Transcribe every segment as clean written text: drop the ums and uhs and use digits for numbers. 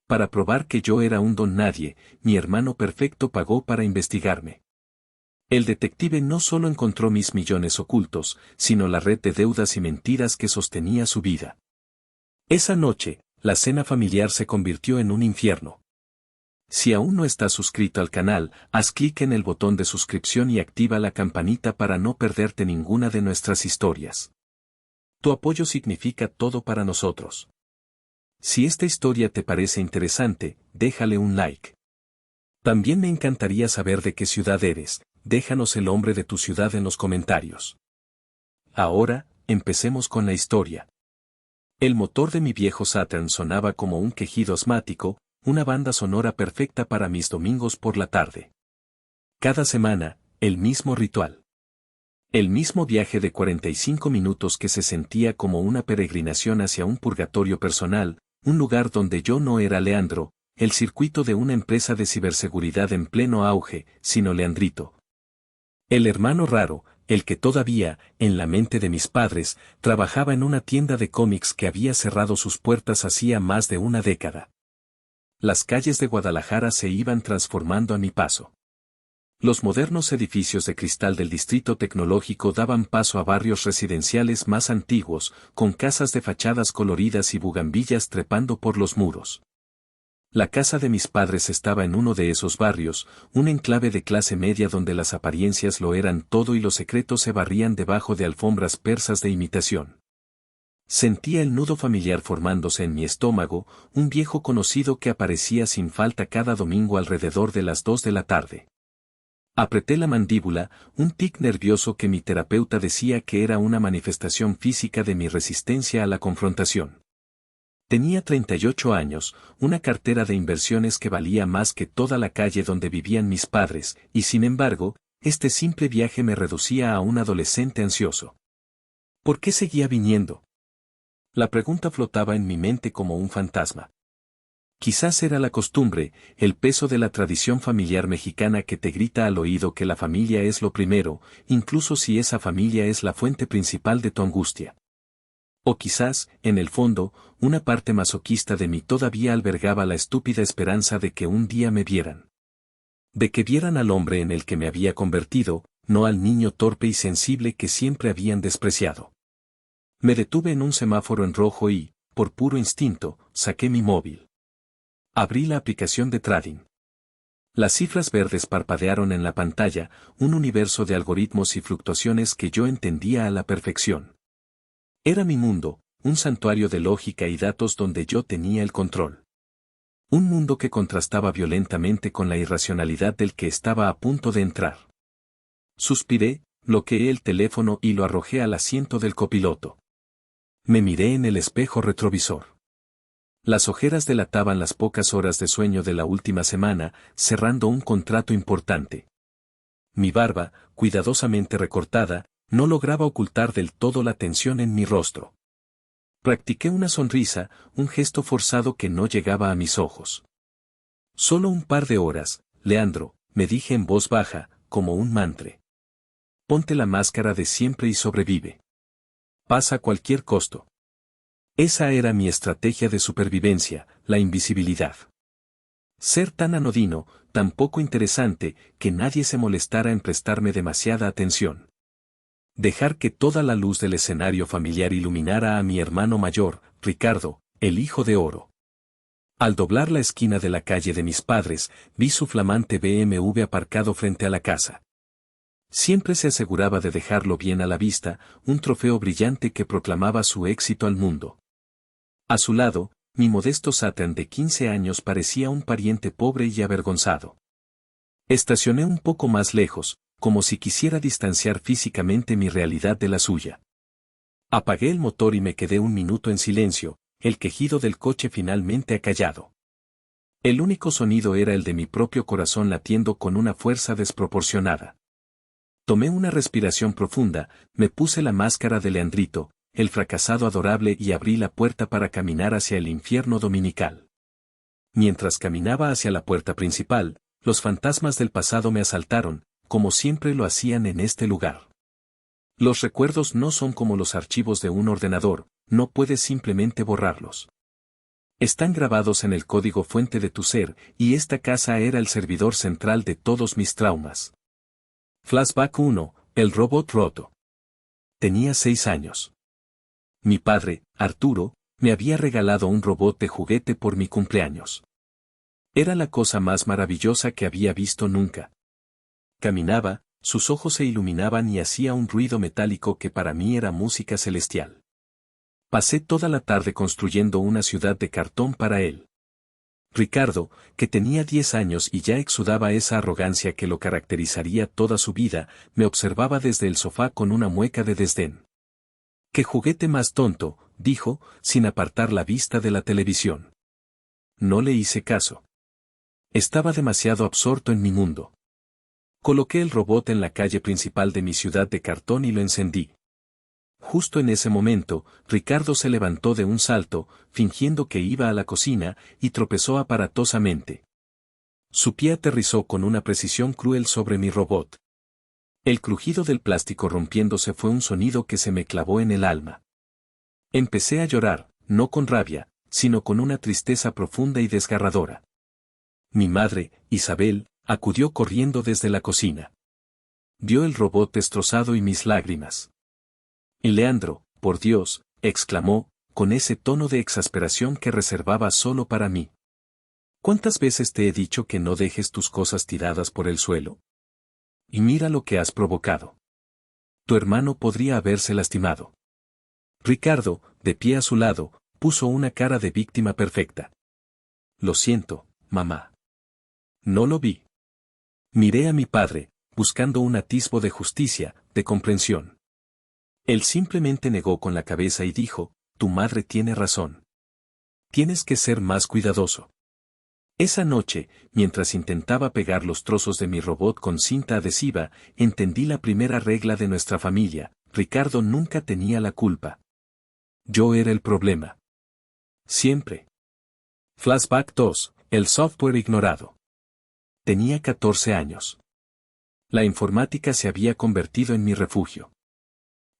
Para probar que yo era un don nadie, mi hermano perfecto pagó para investigarme. El detective no solo encontró mis millones ocultos, sino la red de deudas y mentiras que sostenía su vida. Esa noche, la cena familiar se convirtió en un infierno. Si aún no estás suscrito al canal, haz clic en el botón de suscripción y activa la campanita para no perderte ninguna de nuestras historias. Tu apoyo significa todo para nosotros. Si esta historia te parece interesante, déjale un like. También me encantaría saber de qué ciudad eres, déjanos el nombre de tu ciudad en los comentarios. Ahora, empecemos con la historia. El motor de mi viejo Saturn sonaba como un quejido asmático, una banda sonora perfecta para mis domingos por la tarde. Cada semana, el mismo ritual. El mismo viaje de 45 minutos que se sentía como una peregrinación hacia un purgatorio personal, un lugar donde yo no era Leandro, el circuito de una empresa de ciberseguridad en pleno auge, sino Leandrito. El hermano raro, el que todavía, en la mente de mis padres, trabajaba en una tienda de cómics que había cerrado sus puertas hacía más de una década. Las calles de Guadalajara se iban transformando a mi paso. Los modernos edificios de cristal del distrito tecnológico daban paso a barrios residenciales más antiguos, con casas de fachadas coloridas y bugambillas trepando por los muros. La casa de mis padres estaba en uno de esos barrios, un enclave de clase media donde las apariencias lo eran todo y los secretos se barrían debajo de alfombras persas de imitación. Sentía el nudo familiar formándose en mi estómago, un viejo conocido que aparecía sin falta cada domingo alrededor de las 2 de la tarde. Apreté la mandíbula, un tic nervioso que mi terapeuta decía que era una manifestación física de mi resistencia a la confrontación. Tenía 38 años, una cartera de inversiones que valía más que toda la calle donde vivían mis padres, y sin embargo, este simple viaje me reducía a un adolescente ansioso. ¿Por qué seguía viniendo? La pregunta flotaba en mi mente como un fantasma. Quizás era la costumbre, el peso de la tradición familiar mexicana que te grita al oído que la familia es lo primero, incluso si esa familia es la fuente principal de tu angustia. O quizás, en el fondo, una parte masoquista de mí todavía albergaba la estúpida esperanza de que un día me vieran. De que vieran al hombre en el que me había convertido, no al niño torpe y sensible que siempre habían despreciado. Me detuve en un semáforo en rojo y, por puro instinto, saqué mi móvil. Abrí la aplicación de trading. Las cifras verdes parpadearon en la pantalla, un universo de algoritmos y fluctuaciones que yo entendía a la perfección. Era mi mundo, un santuario de lógica y datos donde yo tenía el control. Un mundo que contrastaba violentamente con la irracionalidad del que estaba a punto de entrar. Suspiré, bloqueé el teléfono y lo arrojé al asiento del copiloto. Me miré en el espejo retrovisor. Las ojeras delataban las pocas horas de sueño de la última semana, cerrando un contrato importante. Mi barba, cuidadosamente recortada, no lograba ocultar del todo la tensión en mi rostro. Practiqué una sonrisa, un gesto forzado que no llegaba a mis ojos. Solo un par de horas, Leandro, me dije en voz baja, como un mantra. Ponte la máscara de siempre y sobrevive. Pasa a cualquier costo. Esa era mi estrategia de supervivencia, la invisibilidad. Ser tan anodino, tan poco interesante, que nadie se molestara en prestarme demasiada atención. Dejar que toda la luz del escenario familiar iluminara a mi hermano mayor, Ricardo, el hijo de oro. Al doblar la esquina de la calle de mis padres, vi su flamante BMW aparcado frente a la casa. Siempre se aseguraba de dejarlo bien a la vista, un trofeo brillante que proclamaba su éxito al mundo. A su lado, mi modesto Saturn de 15 años parecía un pariente pobre y avergonzado. Estacioné un poco más lejos, como si quisiera distanciar físicamente mi realidad de la suya. Apagué el motor y me quedé un minuto en silencio, el quejido del coche finalmente acallado. El único sonido era el de mi propio corazón latiendo con una fuerza desproporcionada. Tomé una respiración profunda, me puse la máscara de Leandrito, el fracasado adorable y abrí la puerta para caminar hacia el infierno dominical. Mientras caminaba hacia la puerta principal, los fantasmas del pasado me asaltaron, como siempre lo hacían en este lugar. Los recuerdos no son como los archivos de un ordenador, no puedes simplemente borrarlos. Están grabados en el código fuente de tu ser, y esta casa era el servidor central de todos mis traumas. Flashback 1, el robot roto. Tenía 6 años. Mi padre, Arturo, me había regalado un robot de juguete por mi cumpleaños. Era la cosa más maravillosa que había visto nunca. Caminaba, sus ojos se iluminaban y hacía un ruido metálico que para mí era música celestial. Pasé toda la tarde construyendo una ciudad de cartón para él. Ricardo, que tenía 10 años y ya exudaba esa arrogancia que lo caracterizaría toda su vida, me observaba desde el sofá con una mueca de desdén. «¡Qué juguete más tonto!», dijo, sin apartar la vista de la televisión. No le hice caso. Estaba demasiado absorto en mi mundo. Coloqué el robot en la calle principal de mi ciudad de cartón y lo encendí. Justo en ese momento, Ricardo se levantó de un salto, fingiendo que iba a la cocina, y tropezó aparatosamente. Su pie aterrizó con una precisión cruel sobre mi robot. El crujido del plástico rompiéndose fue un sonido que se me clavó en el alma. Empecé a llorar, no con rabia, sino con una tristeza profunda y desgarradora. Mi madre, Isabel, acudió corriendo desde la cocina. Vio el robot destrozado y mis lágrimas. «Y Leandro, por Dios», exclamó, con ese tono de exasperación que reservaba solo para mí. «¿Cuántas veces te he dicho que no dejes tus cosas tiradas por el suelo? Y mira lo que has provocado. Tu hermano podría haberse lastimado». Ricardo, de pie a su lado, puso una cara de víctima perfecta. «Lo siento, mamá. No lo vi». Miré a mi padre, buscando un atisbo de justicia, de comprensión. Él simplemente negó con la cabeza y dijo: «Tu madre tiene razón. Tienes que ser más cuidadoso». Esa noche, mientras intentaba pegar los trozos de mi robot con cinta adhesiva, entendí la primera regla de nuestra familia: Ricardo nunca tenía la culpa. Yo era el problema. Siempre. Flashback 2, el software ignorado. Tenía 14 años. La informática se había convertido en mi refugio.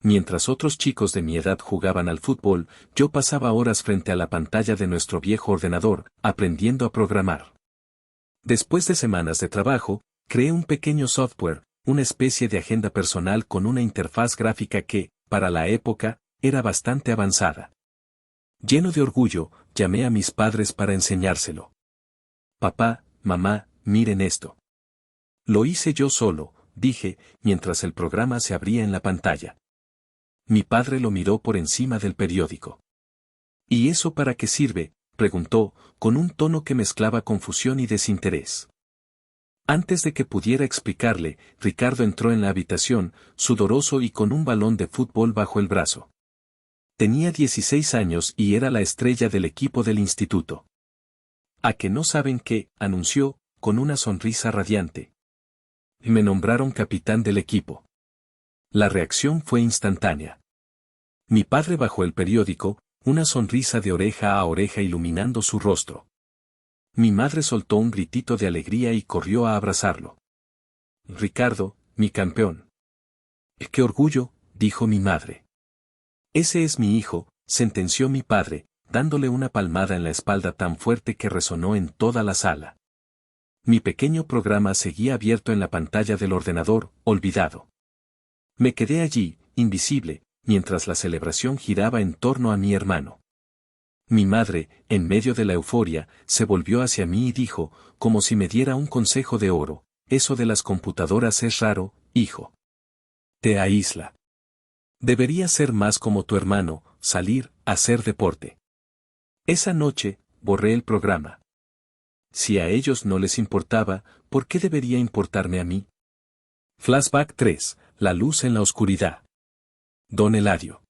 Mientras otros chicos de mi edad jugaban al fútbol, yo pasaba horas frente a la pantalla de nuestro viejo ordenador, aprendiendo a programar. Después de semanas de trabajo, creé un pequeño software, una especie de agenda personal con una interfaz gráfica que, para la época, era bastante avanzada. Lleno de orgullo, llamé a mis padres para enseñárselo. «Papá, mamá, miren esto». «Lo hice yo solo», dije, mientras el programa se abría en la pantalla. Mi padre lo miró por encima del periódico. «¿Y eso para qué sirve?», preguntó, con un tono que mezclaba confusión y desinterés. Antes de que pudiera explicarle, Ricardo entró en la habitación, sudoroso y con un balón de fútbol bajo el brazo. Tenía 16 años y era la estrella del equipo del instituto. «¿A que no saben qué?», anunció, con una sonrisa radiante. «Me nombraron capitán del equipo». La reacción fue instantánea. Mi padre bajó el periódico, una sonrisa de oreja a oreja iluminando su rostro. Mi madre soltó un gritito de alegría y corrió a abrazarlo. «Ricardo, mi campeón». «¡Qué orgullo!», dijo mi madre. «Ese es mi hijo», sentenció mi padre, dándole una palmada en la espalda tan fuerte que resonó en toda la sala. Mi pequeño programa seguía abierto en la pantalla del ordenador, olvidado. Me quedé allí, invisible, mientras la celebración giraba en torno a mi hermano. Mi madre, en medio de la euforia, se volvió hacia mí y dijo, como si me diera un consejo de oro: «Eso de las computadoras es raro, hijo. Te aísla. Deberías ser más como tu hermano, salir, hacer deporte». Esa noche, borré el programa. Si a ellos no les importaba, ¿por qué debería importarme a mí? Flashback 3, la luz en la oscuridad. Don Eladio.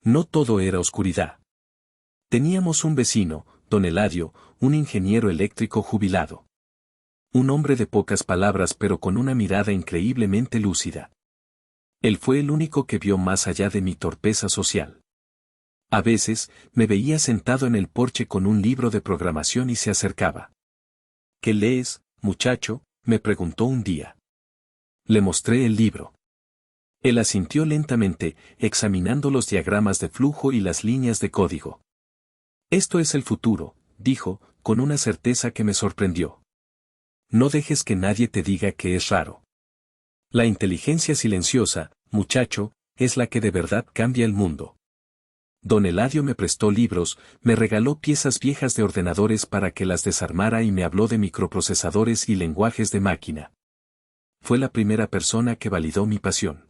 No todo era oscuridad. Teníamos un vecino, don Eladio, un ingeniero eléctrico jubilado. Un hombre de pocas palabras pero con una mirada increíblemente lúcida. Él fue el único que vio más allá de mi torpeza social. A veces, me veía sentado en el porche con un libro de programación y se acercaba. «¿Qué lees, muchacho?», me preguntó un día. Le mostré el libro. Él asintió lentamente, examinando los diagramas de flujo y las líneas de código. Esto es el futuro, dijo, con una certeza que me sorprendió. No dejes que nadie te diga que es raro. La inteligencia silenciosa, muchacho, es la que de verdad cambia el mundo. Don Eladio me prestó libros, me regaló piezas viejas de ordenadores para que las desarmara y me habló de microprocesadores y lenguajes de máquina. Fue la primera persona que validó mi pasión.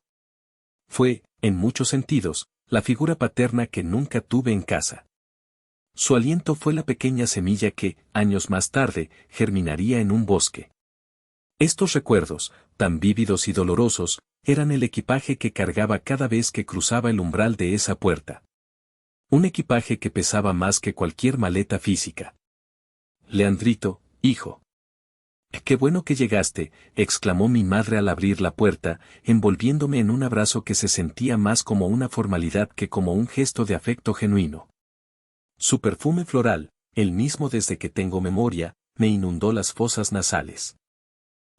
Fue, en muchos sentidos, la figura paterna que nunca tuve en casa. Su aliento fue la pequeña semilla que, años más tarde, germinaría en un bosque. Estos recuerdos, tan vívidos y dolorosos, eran el equipaje que cargaba cada vez que cruzaba el umbral de esa puerta. Un equipaje que pesaba más que cualquier maleta física. Leandrito, hijo. ¡Qué bueno que llegaste!, exclamó mi madre al abrir la puerta, envolviéndome en un abrazo que se sentía más como una formalidad que como un gesto de afecto genuino. Su perfume floral, el mismo desde que tengo memoria, me inundó las fosas nasales.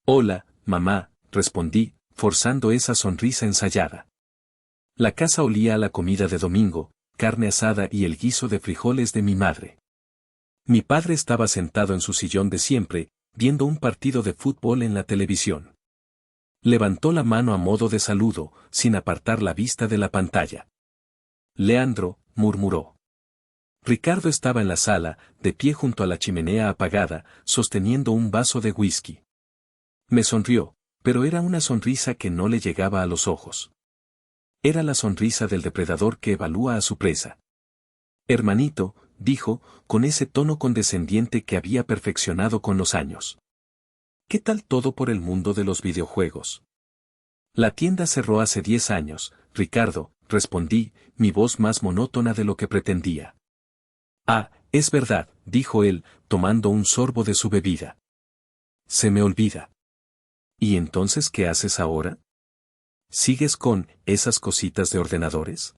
Hola, mamá, respondí, forzando esa sonrisa ensayada. La casa olía a la comida de domingo, carne asada y el guiso de frijoles de mi madre. Mi padre estaba sentado en su sillón de siempre, viendo un partido de fútbol en la televisión. Levantó la mano a modo de saludo, sin apartar la vista de la pantalla. Leandro, murmuró. Ricardo estaba en la sala, de pie junto a la chimenea apagada, sosteniendo un vaso de whisky. Me sonrió, pero era una sonrisa que no le llegaba a los ojos. Era la sonrisa del depredador que evalúa a su presa. Hermanito, dijo, con ese tono condescendiente que había perfeccionado con los años. ¿Qué tal todo por el mundo de los videojuegos? La tienda cerró hace 10 años, Ricardo, respondí, mi voz más monótona de lo que pretendía. Ah, es verdad, dijo él, tomando un sorbo de su bebida. Se me olvida. ¿Y entonces qué haces ahora? ¿Sigues con esas cositas de ordenadores?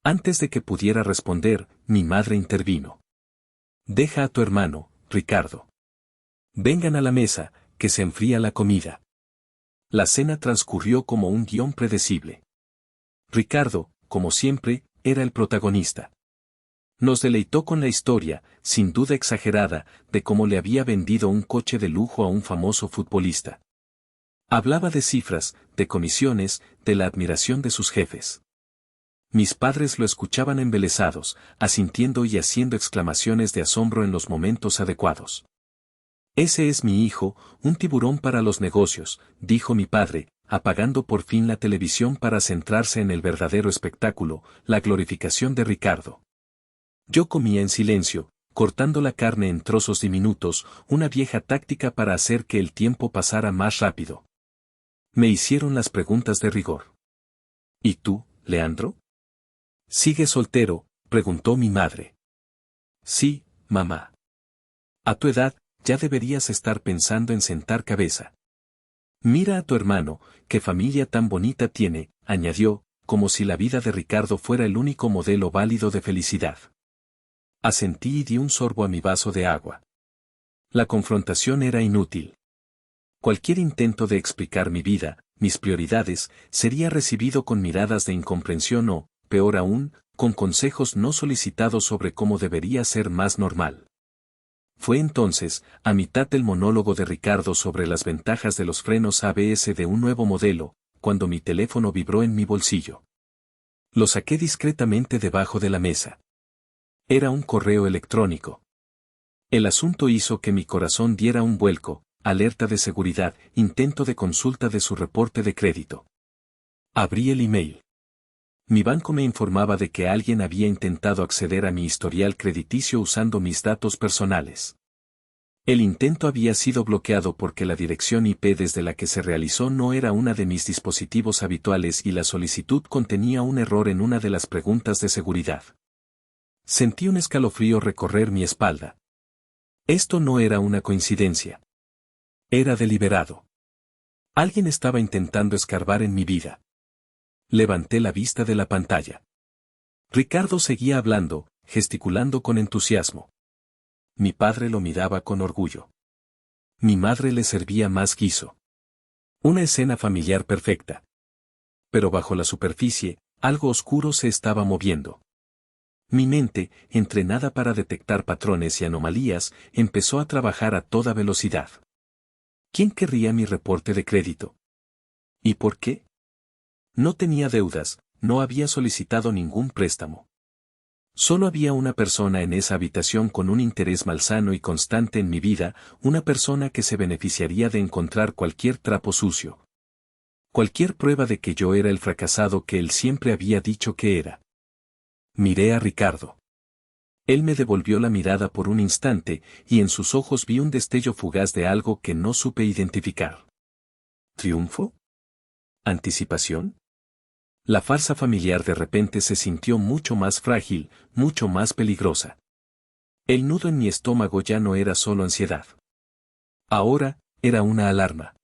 Antes de que pudiera responder, mi madre intervino. Deja a tu hermano, Ricardo. Vengan a la mesa, que se enfría la comida. La cena transcurrió como un guión predecible. Ricardo, como siempre, era el protagonista. Nos deleitó con la historia, sin duda exagerada, de cómo le había vendido un coche de lujo a un famoso futbolista. Hablaba de cifras, de comisiones, de la admiración de sus jefes. Mis padres lo escuchaban embelesados, asintiendo y haciendo exclamaciones de asombro en los momentos adecuados. Ese es mi hijo, un tiburón para los negocios, dijo mi padre, apagando por fin la televisión para centrarse en el verdadero espectáculo, la glorificación de Ricardo. Yo comía en silencio, cortando la carne en trozos diminutos, una vieja táctica para hacer que el tiempo pasara más rápido. Me hicieron las preguntas de rigor. ¿Y tú, Leandro? ¿Sigues soltero?, preguntó mi madre. Sí, mamá. A tu edad, ya deberías estar pensando en sentar cabeza. Mira a tu hermano, qué familia tan bonita tiene, añadió, como si la vida de Ricardo fuera el único modelo válido de felicidad. Asentí y di un sorbo a mi vaso de agua. La confrontación era inútil. Cualquier intento de explicar mi vida, mis prioridades, sería recibido con miradas de incomprensión o, peor aún, con consejos no solicitados sobre cómo debería ser más normal. Fue entonces, a mitad del monólogo de Ricardo sobre las ventajas de los frenos ABS de un nuevo modelo, cuando mi teléfono vibró en mi bolsillo. Lo saqué discretamente debajo de la mesa. Era un correo electrónico. El asunto hizo que mi corazón diera un vuelco, alerta de seguridad, intento de consulta de su reporte de crédito. Abrí el email. Mi banco me informaba de que alguien había intentado acceder a mi historial crediticio usando mis datos personales. El intento había sido bloqueado porque la dirección IP desde la que se realizó no era una de mis dispositivos habituales y la solicitud contenía un error en una de las preguntas de seguridad. Sentí un escalofrío recorrer mi espalda. Esto no era una coincidencia. Era deliberado. Alguien estaba intentando escarbar en mi vida. Levanté la vista de la pantalla. Ricardo seguía hablando, gesticulando con entusiasmo. Mi padre lo miraba con orgullo. Mi madre le servía más guiso. Una escena familiar perfecta. Pero bajo la superficie, algo oscuro se estaba moviendo. Mi mente, entrenada para detectar patrones y anomalías, empezó a trabajar a toda velocidad. ¿Quién querría mi reporte de crédito? ¿Y por qué? No tenía deudas, no había solicitado ningún préstamo. Solo había una persona en esa habitación con un interés malsano y constante en mi vida, una persona que se beneficiaría de encontrar cualquier trapo sucio. Cualquier prueba de que yo era el fracasado que él siempre había dicho que era. Miré a Ricardo. Él me devolvió la mirada por un instante, y en sus ojos vi un destello fugaz de algo que no supe identificar. ¿Triunfo? ¿Anticipación? La farsa familiar de repente se sintió mucho más frágil, mucho más peligrosa. El nudo en mi estómago ya no era solo ansiedad. Ahora, era una alarma.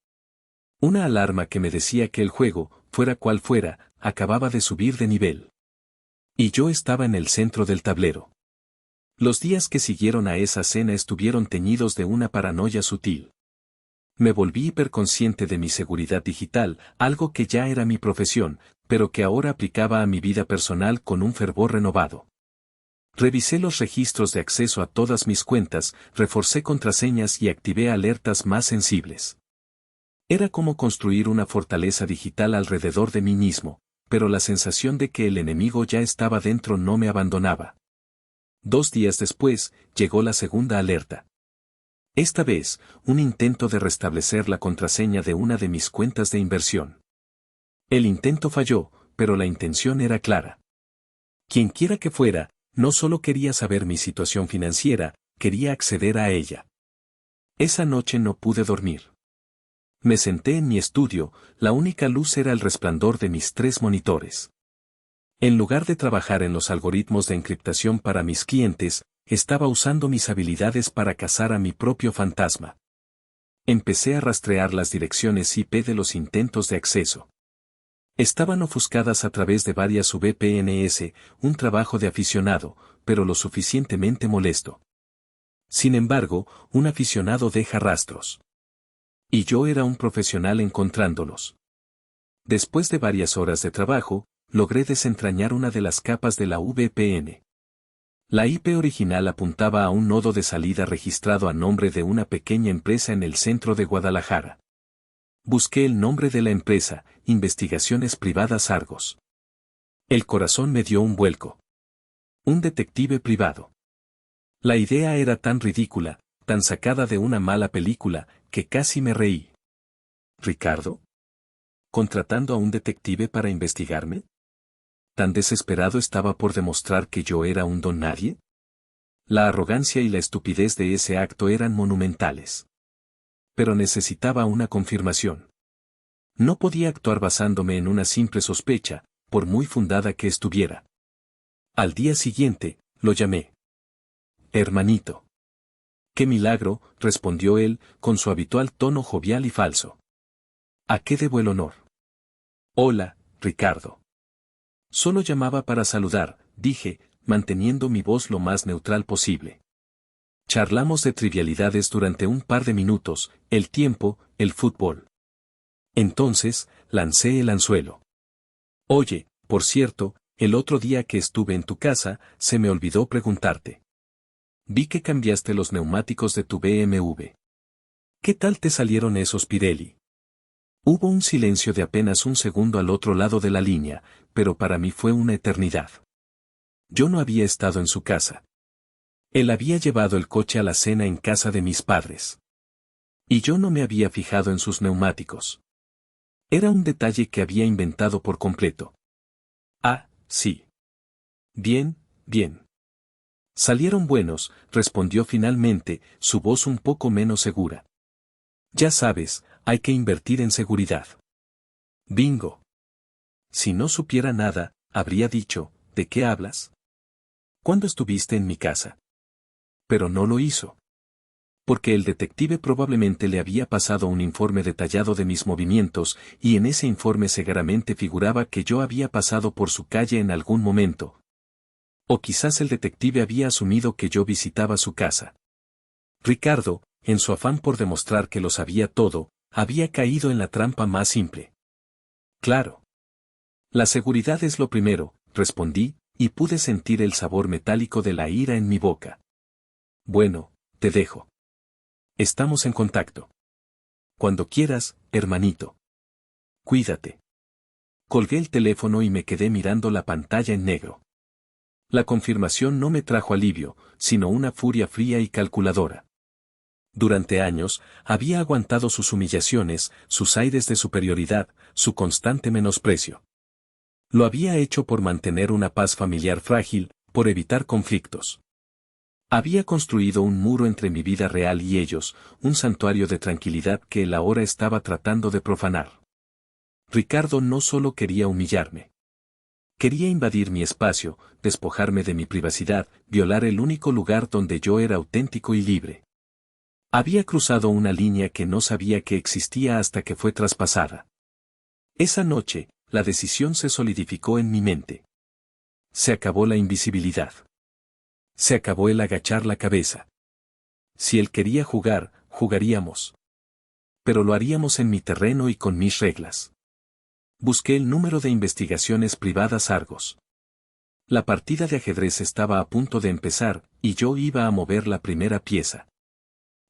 Una alarma que me decía que el juego, fuera cual fuera, acababa de subir de nivel. Y yo estaba en el centro del tablero. Los días que siguieron a esa cena estuvieron teñidos de una paranoia sutil. Me volví hiperconsciente de mi seguridad digital, algo que ya era mi profesión, pero que ahora aplicaba a mi vida personal con un fervor renovado. Revisé los registros de acceso a todas mis cuentas, reforcé contraseñas y activé alertas más sensibles. Era como construir una fortaleza digital alrededor de mí mismo, pero la sensación de que el enemigo ya estaba dentro no me abandonaba. 2 días después, llegó la segunda alerta. Esta vez, un intento de restablecer la contraseña de una de mis cuentas de inversión. El intento falló, pero la intención era clara. Quienquiera que fuera, no solo quería saber mi situación financiera, quería acceder a ella. Esa noche no pude dormir. Me senté en mi estudio, la única luz era el resplandor de mis 3 monitores. En lugar de trabajar en los algoritmos de encriptación para mis clientes, estaba usando mis habilidades para cazar a mi propio fantasma. Empecé a rastrear las direcciones IP de los intentos de acceso. Estaban ofuscadas a través de varias VPNs, un trabajo de aficionado, pero lo suficientemente molesto. Sin embargo, un aficionado deja rastros. Y yo era un profesional encontrándolos. Después de varias horas de trabajo, logré desentrañar una de las capas de la VPN. La IP original apuntaba a un nodo de salida registrado a nombre de una pequeña empresa en el centro de Guadalajara. Busqué el nombre de la empresa, Investigaciones Privadas Argos. El corazón me dio un vuelco. Un detective privado. La idea era tan ridícula, tan sacada de una mala película, que casi me reí. ¿Ricardo? ¿Contratando a un detective para investigarme? ¿Tan desesperado estaba por demostrar que yo era un don nadie? La arrogancia y la estupidez de ese acto eran monumentales. Pero necesitaba una confirmación. No podía actuar basándome en una simple sospecha, por muy fundada que estuviera. Al día siguiente, lo llamé. Hermanito. ¡Qué milagro!, respondió él, con su habitual tono jovial y falso. ¿A qué debo el honor? Hola, Ricardo. Solo llamaba para saludar, dije, manteniendo mi voz lo más neutral posible. Charlamos de trivialidades durante un par de minutos, el tiempo, el fútbol. Entonces, lancé el anzuelo. Oye, por cierto, el otro día que estuve en tu casa, se me olvidó preguntarte. Vi que cambiaste los neumáticos de tu BMW. ¿Qué tal te salieron esos Pirelli? Hubo un silencio de apenas un segundo al otro lado de la línea, pero para mí fue una eternidad. Yo no había estado en su casa. Él había llevado el coche a la cena en casa de mis padres. Y yo no me había fijado en sus neumáticos. Era un detalle que había inventado por completo. Ah, sí. Bien, bien. Salieron buenos, respondió finalmente, su voz un poco menos segura. Ya sabes, hay que invertir en seguridad. Bingo. Si no supiera nada, habría dicho, ¿de qué hablas? ¿Cuándo estuviste en mi casa? Pero no lo hizo. Porque el detective probablemente le había pasado un informe detallado de mis movimientos, y en ese informe seguramente figuraba que yo había pasado por su calle en algún momento. O quizás el detective había asumido que yo visitaba su casa. Ricardo, en su afán por demostrar que lo sabía todo, había caído en la trampa más simple. Claro. La seguridad es lo primero, respondí, Y pude sentir el sabor metálico de la ira en mi boca. Bueno, te dejo. Estamos en contacto. Cuando quieras, hermanito. Cuídate. Colgué el teléfono y me quedé mirando la pantalla en negro. La confirmación no me trajo alivio, sino una furia fría y calculadora. Durante años, había aguantado sus humillaciones, sus aires de superioridad, su constante menosprecio. Lo había hecho por mantener una paz familiar frágil, por evitar conflictos. Había construido un muro entre mi vida real y ellos, un santuario de tranquilidad que él ahora estaba tratando de profanar. Ricardo no solo quería humillarme. Quería invadir mi espacio, despojarme de mi privacidad, violar el único lugar donde yo era auténtico y libre. Había cruzado una línea que no sabía que existía hasta que fue traspasada. Esa noche, la decisión se solidificó en mi mente. Se acabó la invisibilidad. Se acabó el agachar la cabeza. Si él quería jugar, jugaríamos. Pero lo haríamos en mi terreno y con mis reglas. Busqué el número de investigaciones privadas Argos. La partida de ajedrez estaba a punto de empezar, y yo iba a mover la primera pieza.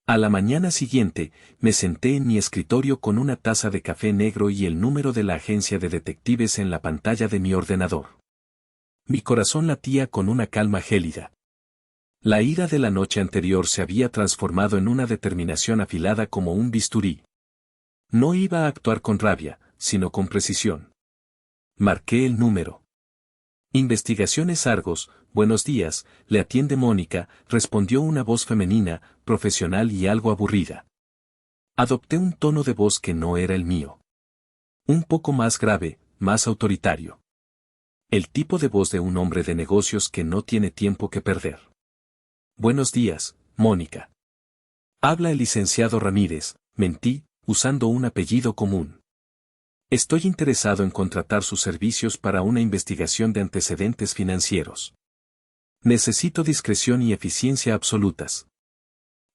A la mañana siguiente, me senté en mi escritorio con una taza de café negro y el número de la agencia de detectives en la pantalla de mi ordenador. Mi corazón latía con una calma gélida. La ira de la noche anterior se había transformado en una determinación afilada como un bisturí. No iba a actuar con rabia, sino con precisión. Marqué el número. Investigaciones Argos, buenos días, le atiende Mónica, respondió una voz femenina, profesional y algo aburrida. Adopté un tono de voz que no era el mío. Un poco más grave, más autoritario. El tipo de voz de un hombre de negocios que no tiene tiempo que perder. Buenos días, Mónica. Habla el licenciado Ramírez, mentí, usando un apellido común. Estoy interesado en contratar sus servicios para una investigación de antecedentes financieros. Necesito discreción y eficiencia absolutas.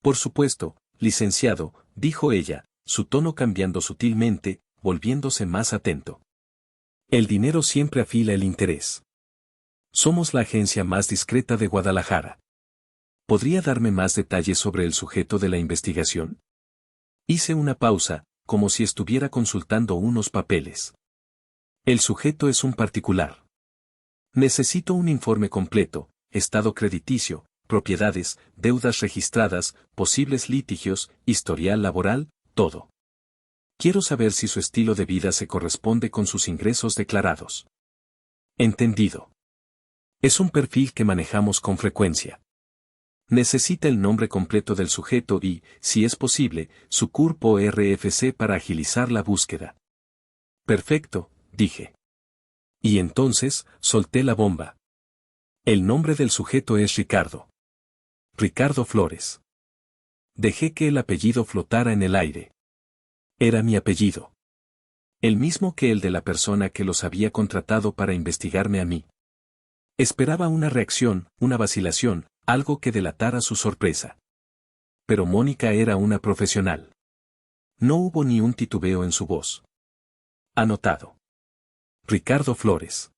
Por supuesto, licenciado, dijo ella, su tono cambiando sutilmente, volviéndose más atento. El dinero siempre afila el interés. Somos la agencia más discreta de Guadalajara. ¿Podría darme más detalles sobre el sujeto de la investigación? Hice una pausa, como si estuviera consultando unos papeles. El sujeto es un particular. Necesito un informe completo, estado crediticio, propiedades, deudas registradas, posibles litigios, historial laboral, todo. Quiero saber si su estilo de vida se corresponde con sus ingresos declarados. Entendido. Es un perfil que manejamos con frecuencia. Necesita el nombre completo del sujeto y, si es posible, su CURP o RFC para agilizar la búsqueda. Perfecto, dije. Y entonces, solté la bomba. El nombre del sujeto es Ricardo. Ricardo Flores. Dejé que el apellido flotara en el aire. Era mi apellido. El mismo que el de la persona que los había contratado para investigarme a mí. Esperaba una reacción, una vacilación, algo que delatara su sorpresa. Pero Mónica era una profesional. No hubo ni un titubeo en su voz. Anotado. Ricardo Flores.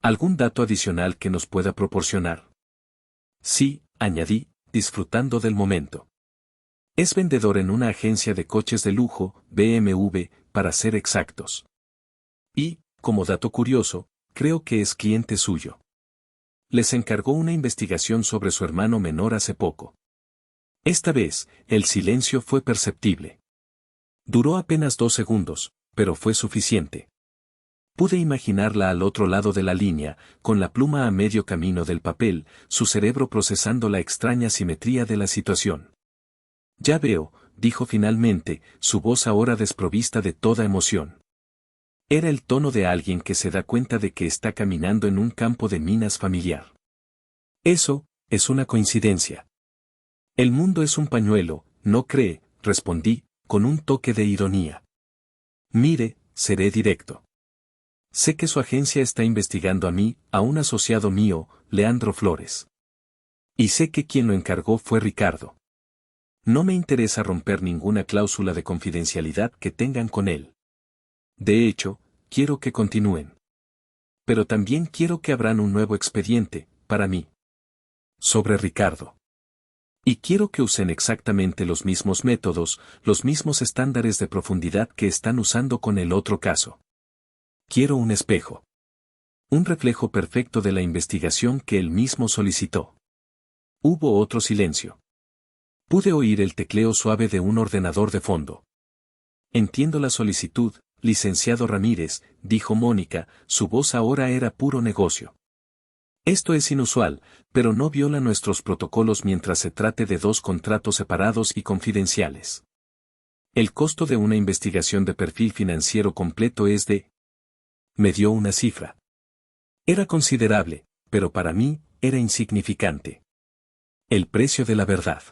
¿Algún dato adicional que nos pueda proporcionar? Sí, añadí, disfrutando del momento. Es vendedor en una agencia de coches de lujo, BMW, para ser exactos. Y, como dato curioso, creo que es cliente suyo. Les encargó una investigación sobre su hermano menor hace poco. Esta vez, el silencio fue perceptible. Duró apenas 2 segundos, pero fue suficiente. Pude imaginarla al otro lado de la línea, con la pluma a medio camino del papel, su cerebro procesando la extraña simetría de la situación. Ya veo, dijo finalmente, su voz ahora desprovista de toda emoción. Era el tono de alguien que se da cuenta de que está caminando en un campo de minas familiar. Eso, es una coincidencia. El mundo es un pañuelo, ¿no cree?, respondí, con un toque de ironía. Mire, seré directo. Sé que su agencia está investigando a mí, a un asociado mío, Leandro Flores. Y sé que quien lo encargó fue Ricardo. No me interesa romper ninguna cláusula de confidencialidad que tengan con él. De hecho, quiero que continúen. Pero también quiero que abran un nuevo expediente, para mí. Sobre Ricardo. Y quiero que usen exactamente los mismos métodos, los mismos estándares de profundidad que están usando con el otro caso. Quiero un espejo. Un reflejo perfecto de la investigación que él mismo solicitó. Hubo otro silencio. Pude oír el tecleo suave de un ordenador de fondo. Entiendo la solicitud, licenciado Ramírez, dijo Mónica, su voz ahora era puro negocio. Esto es inusual, pero no viola nuestros protocolos mientras se trate de dos contratos separados y confidenciales. El costo de una investigación de perfil financiero completo es de... Me dio una cifra. Era considerable, pero para mí, era insignificante. El precio de la verdad.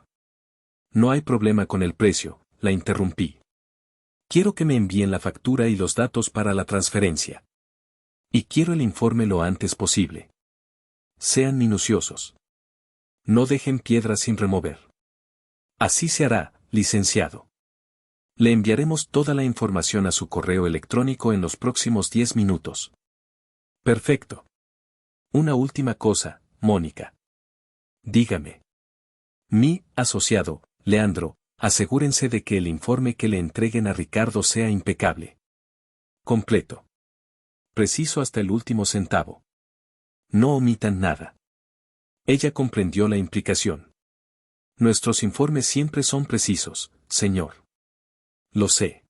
No hay problema con el precio, la interrumpí. Quiero que me envíen la factura y los datos para la transferencia. Y quiero el informe lo antes posible. Sean minuciosos. No dejen piedras sin remover. Así se hará, licenciado. Le enviaremos toda la información a su correo electrónico en los próximos 10 minutos. Perfecto. Una última cosa, Mónica. Dígame. Mi asociado, Leandro, asegúrense de que el informe que le entreguen a Ricardo sea impecable. Completo. Preciso hasta el último centavo. No omitan nada. Ella comprendió la implicación. Nuestros informes siempre son precisos, señor. Lo sé.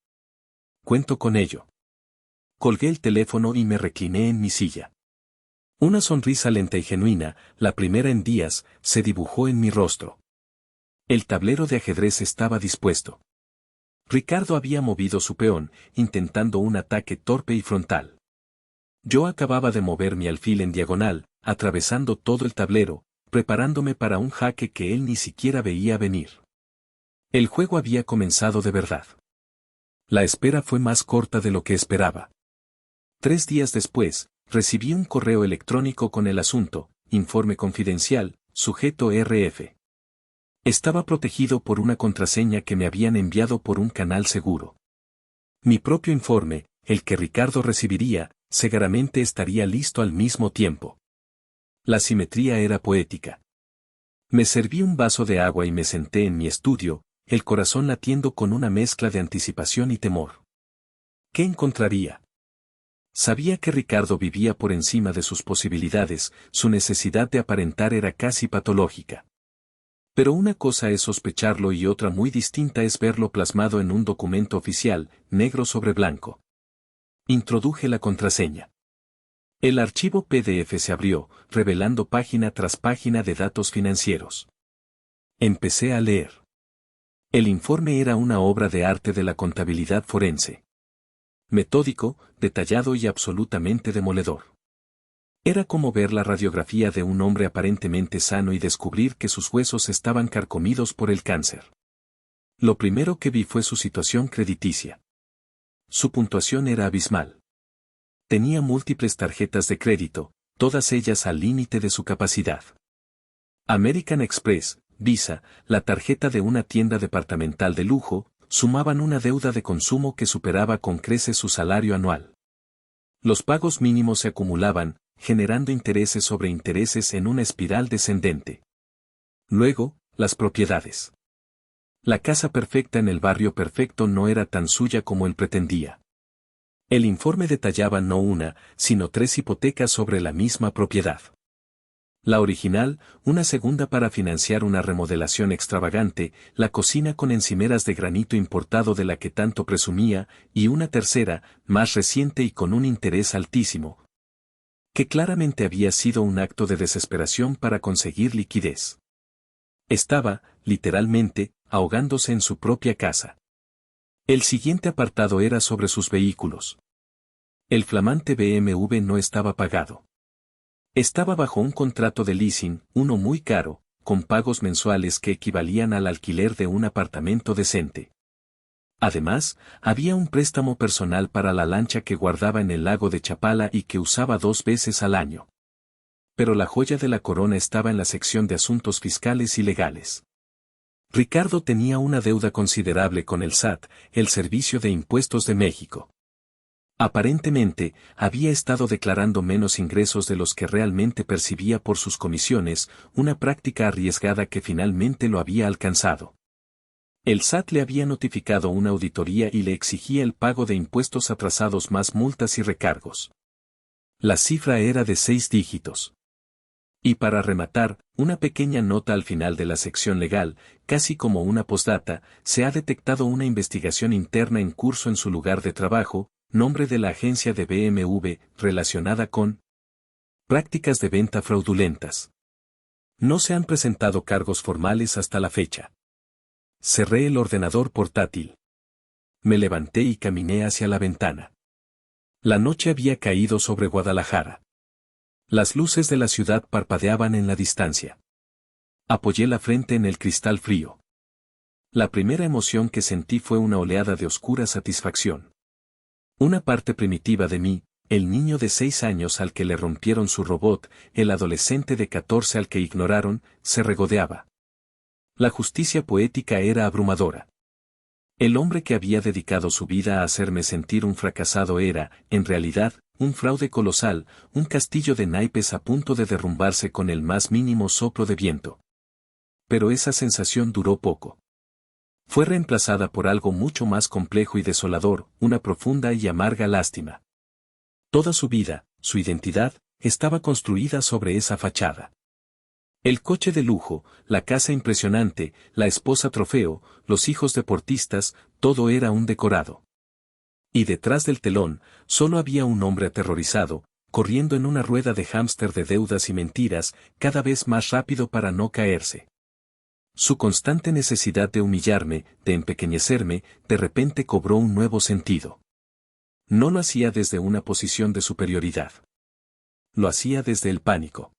Cuento con ello. Colgué el teléfono y me recliné en mi silla. Una sonrisa lenta y genuina, la primera en días, se dibujó en mi rostro. El tablero de ajedrez estaba dispuesto. Ricardo había movido su peón, intentando un ataque torpe y frontal. Yo acababa de mover mi alfil en diagonal, atravesando todo el tablero, preparándome para un jaque que él ni siquiera veía venir. El juego había comenzado de verdad. La espera fue más corta de lo que esperaba. 3 días después, recibí un correo electrónico con el asunto, informe confidencial, sujeto RF. Estaba protegido por una contraseña que me habían enviado por un canal seguro. Mi propio informe, el que Ricardo recibiría, seguramente estaría listo al mismo tiempo. La simetría era poética. Me serví un vaso de agua y me senté en mi estudio, el corazón latiendo con una mezcla de anticipación y temor. ¿Qué encontraría? Sabía que Ricardo vivía por encima de sus posibilidades, su necesidad de aparentar era casi patológica. Pero una cosa es sospecharlo y otra muy distinta es verlo plasmado en un documento oficial, negro sobre blanco. Introduje la contraseña. El archivo PDF se abrió, revelando página tras página de datos financieros. Empecé a leer. El informe era una obra de arte de la contabilidad forense. Metódico, detallado y absolutamente demoledor. Era como ver la radiografía de un hombre aparentemente sano y descubrir que sus huesos estaban carcomidos por el cáncer. Lo primero que vi fue su situación crediticia. Su puntuación era abismal. Tenía múltiples tarjetas de crédito, todas ellas al límite de su capacidad. American Express, Visa, la tarjeta de una tienda departamental de lujo, sumaban una deuda de consumo que superaba con creces su salario anual. Los pagos mínimos se acumulaban, generando intereses sobre intereses en una espiral descendente. Luego, las propiedades. La casa perfecta en el barrio perfecto no era tan suya como él pretendía. El informe detallaba no una, sino 3 hipotecas sobre la misma propiedad. La original, una segunda para financiar una remodelación extravagante, la cocina con encimeras de granito importado de la que tanto presumía, y una tercera, más reciente y con un interés altísimo, que claramente había sido un acto de desesperación para conseguir liquidez. Estaba, literalmente, ahogándose en su propia casa. El siguiente apartado era sobre sus vehículos. El flamante BMW no estaba pagado. Estaba bajo un contrato de leasing, uno muy caro, con pagos mensuales que equivalían al alquiler de un apartamento decente. Además, había un préstamo personal para la lancha que guardaba en el lago de Chapala y que usaba 2 veces al año. Pero la joya de la corona estaba en la sección de asuntos fiscales y legales. Ricardo tenía una deuda considerable con el SAT, el Servicio de Impuestos de México. Aparentemente, había estado declarando menos ingresos de los que realmente percibía por sus comisiones, una práctica arriesgada que finalmente lo había alcanzado. El SAT le había notificado una auditoría y le exigía el pago de impuestos atrasados más multas y recargos. La cifra era de 6 dígitos. Y para rematar, una pequeña nota al final de la sección legal, casi como una postdata, se ha detectado una investigación interna en curso en su lugar de trabajo, nombre de la agencia de BMW, relacionada con prácticas de venta fraudulentas. No se han presentado cargos formales hasta la fecha. Cerré el ordenador portátil. Me levanté y caminé hacia la ventana. La noche había caído sobre Guadalajara. Las luces de la ciudad parpadeaban en la distancia. Apoyé la frente en el cristal frío. La primera emoción que sentí fue una oleada de oscura satisfacción. Una parte primitiva de mí, el niño de 6 años al que le rompieron su robot, el adolescente de 14 al que ignoraron, se regodeaba. La justicia poética era abrumadora. El hombre que había dedicado su vida a hacerme sentir un fracasado era, en realidad, un fraude colosal, un castillo de naipes a punto de derrumbarse con el más mínimo soplo de viento. Pero esa sensación duró poco. Fue reemplazada por algo mucho más complejo y desolador, una profunda y amarga lástima. Toda su vida, su identidad, estaba construida sobre esa fachada. El coche de lujo, la casa impresionante, la esposa trofeo, los hijos deportistas, todo era un decorado. Y detrás del telón, solo había un hombre aterrorizado, corriendo en una rueda de hámster de deudas y mentiras, cada vez más rápido para no caerse. Su constante necesidad de humillarme, de empequeñecerme, de repente cobró un nuevo sentido. No lo hacía desde una posición de superioridad. Lo hacía desde el pánico.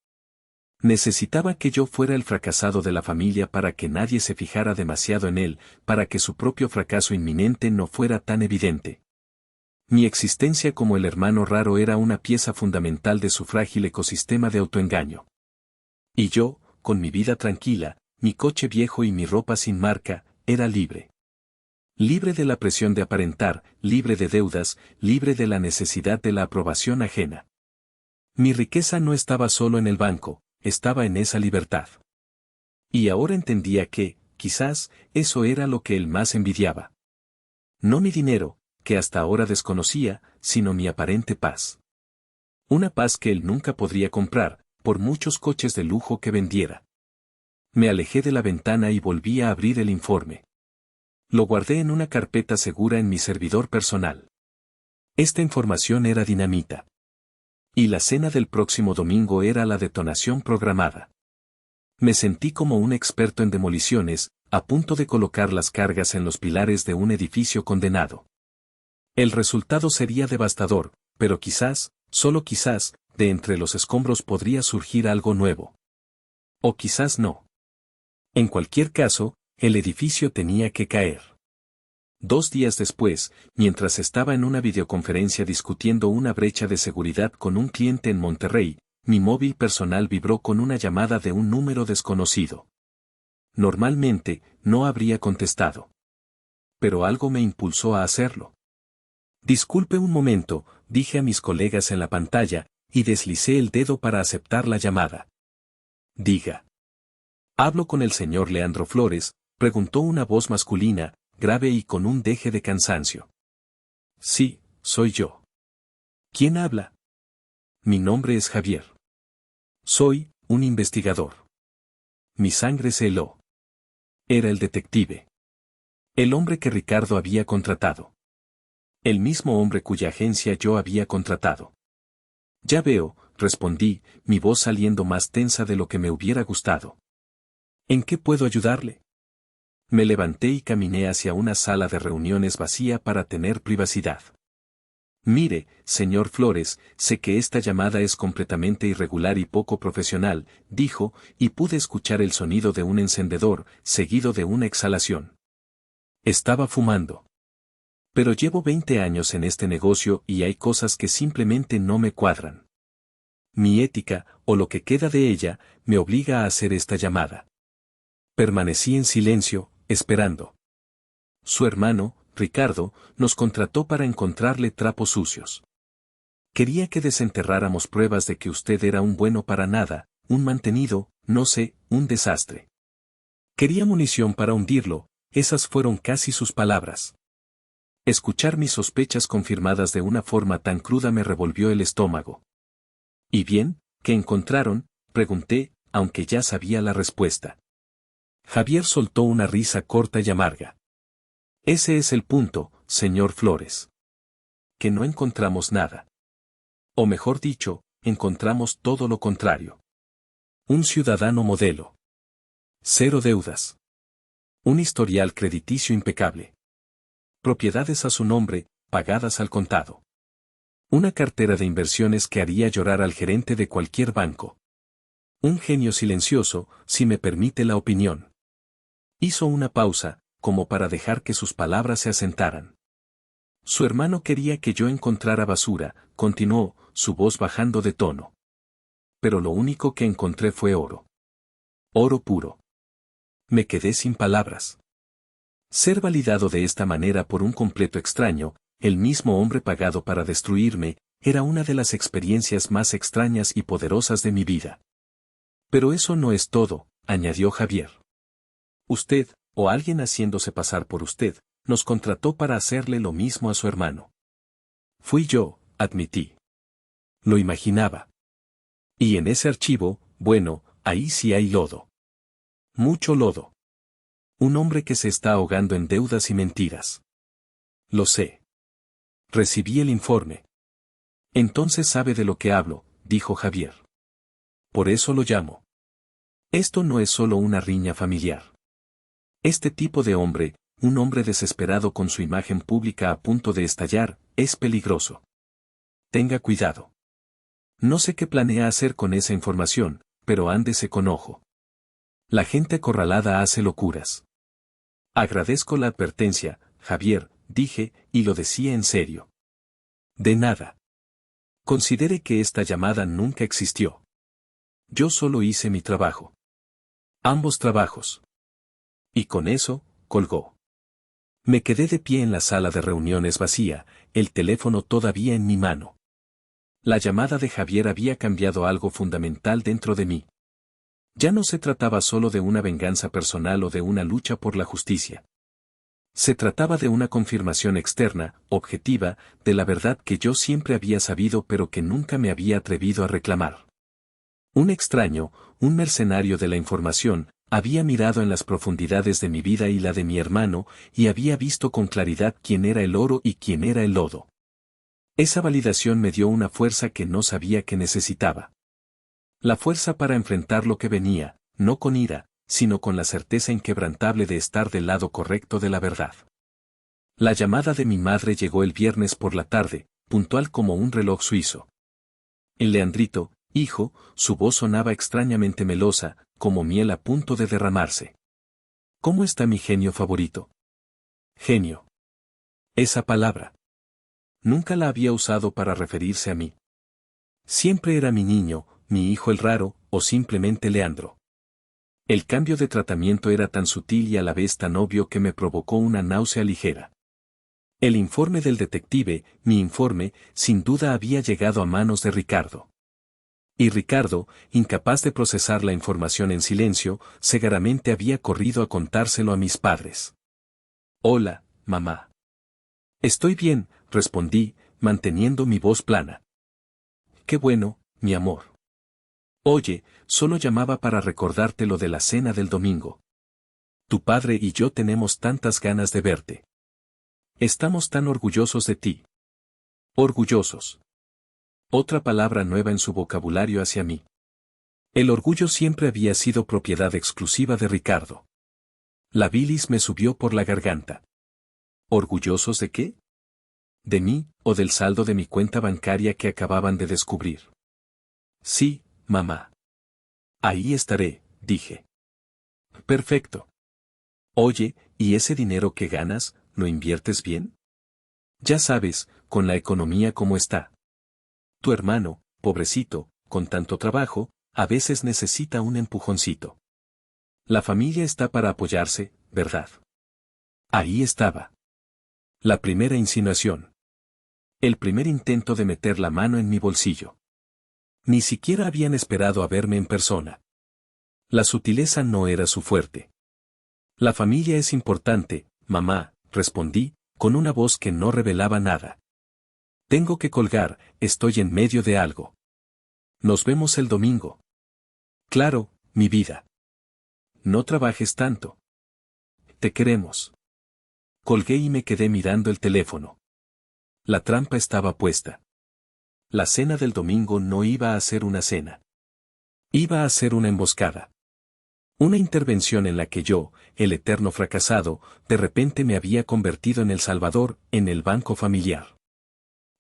Necesitaba que yo fuera el fracasado de la familia para que nadie se fijara demasiado en él, para que su propio fracaso inminente no fuera tan evidente. Mi existencia como el hermano raro era una pieza fundamental de su frágil ecosistema de autoengaño. Y yo, con mi vida tranquila, mi coche viejo y mi ropa sin marca, era libre. Libre de la presión de aparentar, libre de deudas, libre de la necesidad de la aprobación ajena. Mi riqueza no estaba solo en el banco, estaba en esa libertad. Y ahora entendía que, quizás, eso era lo que él más envidiaba. No mi dinero, que hasta ahora desconocía, sino mi aparente paz. Una paz que él nunca podría comprar, por muchos coches de lujo que vendiera. Me alejé de la ventana y volví a abrir el informe. Lo guardé en una carpeta segura en mi servidor personal. Esta información era dinamita. Y la cena del próximo domingo era la detonación programada. Me sentí como un experto en demoliciones, a punto de colocar las cargas en los pilares de un edificio condenado. El resultado sería devastador, pero quizás, solo quizás, de entre los escombros podría surgir algo nuevo. O quizás no. En cualquier caso, el edificio tenía que caer. 2 días después, mientras estaba en una videoconferencia discutiendo una brecha de seguridad con un cliente en Monterrey, mi móvil personal vibró con una llamada de un número desconocido. Normalmente, no habría contestado. Pero algo me impulsó a hacerlo. Disculpe un momento, dije a mis colegas en la pantalla, y deslicé el dedo para aceptar la llamada. Diga. ¿Hablo con el señor Leandro Flores?, preguntó una voz masculina, grave y con un deje de cansancio. Sí, soy yo. ¿Quién habla? Mi nombre es Javier. Soy un investigador. Mi sangre se heló. Era el detective. El hombre que Ricardo había contratado. El mismo hombre cuya agencia yo había contratado. Ya veo, respondí, mi voz saliendo más tensa de lo que me hubiera gustado. ¿En qué puedo ayudarle? Me levanté y caminé hacia una sala de reuniones vacía para tener privacidad. Mire, señor Flores, sé que esta llamada es completamente irregular y poco profesional, dijo, y pude escuchar el sonido de un encendedor, seguido de una exhalación. Estaba fumando. Pero llevo 20 años en este negocio y hay cosas que simplemente no me cuadran. Mi ética, o lo que queda de ella, me obliga a hacer esta llamada. Permanecí en silencio, esperando. Su hermano, Ricardo, nos contrató para encontrarle trapos sucios. Quería que desenterráramos pruebas de que usted era un bueno para nada, un mantenido, no sé, un desastre. Quería munición para hundirlo, esas fueron casi sus palabras. Escuchar mis sospechas confirmadas de una forma tan cruda me revolvió el estómago. ¿Y bien, qué encontraron?, pregunté, aunque ya sabía la respuesta. Javier soltó una risa corta y amarga. Ese es el punto, señor Flores. Que no encontramos nada. O mejor dicho, encontramos todo lo contrario. Un ciudadano modelo. 0 deudas. Un historial crediticio impecable. Propiedades a su nombre, pagadas al contado. Una cartera de inversiones que haría llorar al gerente de cualquier banco. Un genio silencioso, si me permite la opinión. Hizo una pausa, como para dejar que sus palabras se asentaran. Su hermano quería que yo encontrara basura, continuó, su voz bajando de tono. Pero lo único que encontré fue oro. Oro puro. Me quedé sin palabras. Ser validado de esta manera por un completo extraño, el mismo hombre pagado para destruirme, era una de las experiencias más extrañas y poderosas de mi vida. Pero eso no es todo, añadió Javier. Usted, o alguien haciéndose pasar por usted, nos contrató para hacerle lo mismo a su hermano. Fui yo, admití. Lo imaginaba. Y en ese archivo, bueno, ahí sí hay lodo. Mucho lodo. Un hombre que se está ahogando en deudas y mentiras. Lo sé. Recibí el informe. Entonces sabe de lo que hablo, dijo Javier. Por eso lo llamo. Esto no es solo una riña familiar. Este tipo de hombre, un hombre desesperado con su imagen pública a punto de estallar, es peligroso. Tenga cuidado. No sé qué planea hacer con esa información, pero ándese con ojo. La gente acorralada hace locuras. Agradezco la advertencia, Javier, dije, y lo decía en serio. De nada. Considere que esta llamada nunca existió. Yo solo hice mi trabajo. Ambos trabajos. Y con eso, colgó. Me quedé de pie en la sala de reuniones vacía, el teléfono todavía en mi mano. La llamada de Javier había cambiado algo fundamental dentro de mí. Ya no se trataba solo de una venganza personal o de una lucha por la justicia. Se trataba de una confirmación externa, objetiva, de la verdad que yo siempre había sabido pero que nunca me había atrevido a reclamar. Un extraño, un mercenario de la información, había mirado en las profundidades de mi vida y la de mi hermano, y había visto con claridad quién era el oro y quién era el lodo. Esa validación me dio una fuerza que no sabía que necesitaba. La fuerza para enfrentar lo que venía, no con ira, sino con la certeza inquebrantable de estar del lado correcto de la verdad. La llamada de mi madre llegó el viernes por la tarde, puntual como un reloj suizo. El Leandrito, hijo, su voz sonaba extrañamente melosa, como miel a punto de derramarse. ¿Cómo está mi genio favorito? Genio. Esa palabra. Nunca la había usado para referirse a mí. Siempre era mi niño, mi hijo el raro, o simplemente Leandro. El cambio de tratamiento era tan sutil y a la vez tan obvio que me provocó una náusea ligera. El informe del detective, mi informe, sin duda había llegado a manos de Ricardo. Y Ricardo, incapaz de procesar la información en silencio, cegaramente había corrido a contárselo a mis padres. Hola, mamá. Estoy bien, respondí, manteniendo mi voz plana. Qué bueno, mi amor. Oye, solo llamaba para recordarte lo de la cena del domingo. Tu padre y yo tenemos tantas ganas de verte. Estamos tan orgullosos de ti. Orgullosos. Otra palabra nueva en su vocabulario hacia mí. El orgullo siempre había sido propiedad exclusiva de Ricardo. La bilis me subió por la garganta. ¿Orgullosos de qué? ¿De mí, o del saldo de mi cuenta bancaria que acababan de descubrir? Sí, mamá. Ahí estaré, dije. Perfecto. Oye, ¿y ese dinero que ganas, lo inviertes bien? Ya sabes, con la economía como está. Tu hermano, pobrecito, con tanto trabajo, a veces necesita un empujoncito. La familia está para apoyarse, ¿verdad? Ahí estaba. La primera insinuación. El primer intento de meter la mano en mi bolsillo. Ni siquiera habían esperado a verme en persona. La sutileza no era su fuerte. La familia es importante, mamá, respondí, con una voz que no revelaba nada. Tengo que colgar, estoy en medio de algo. Nos vemos el domingo. Claro, mi vida. No trabajes tanto. Te queremos. Colgué y me quedé mirando el teléfono. La trampa estaba puesta. La cena del domingo no iba a ser una cena. Iba a ser una emboscada. Una intervención en la que yo, el eterno fracasado, de repente me había convertido en el salvador, en el banco familiar.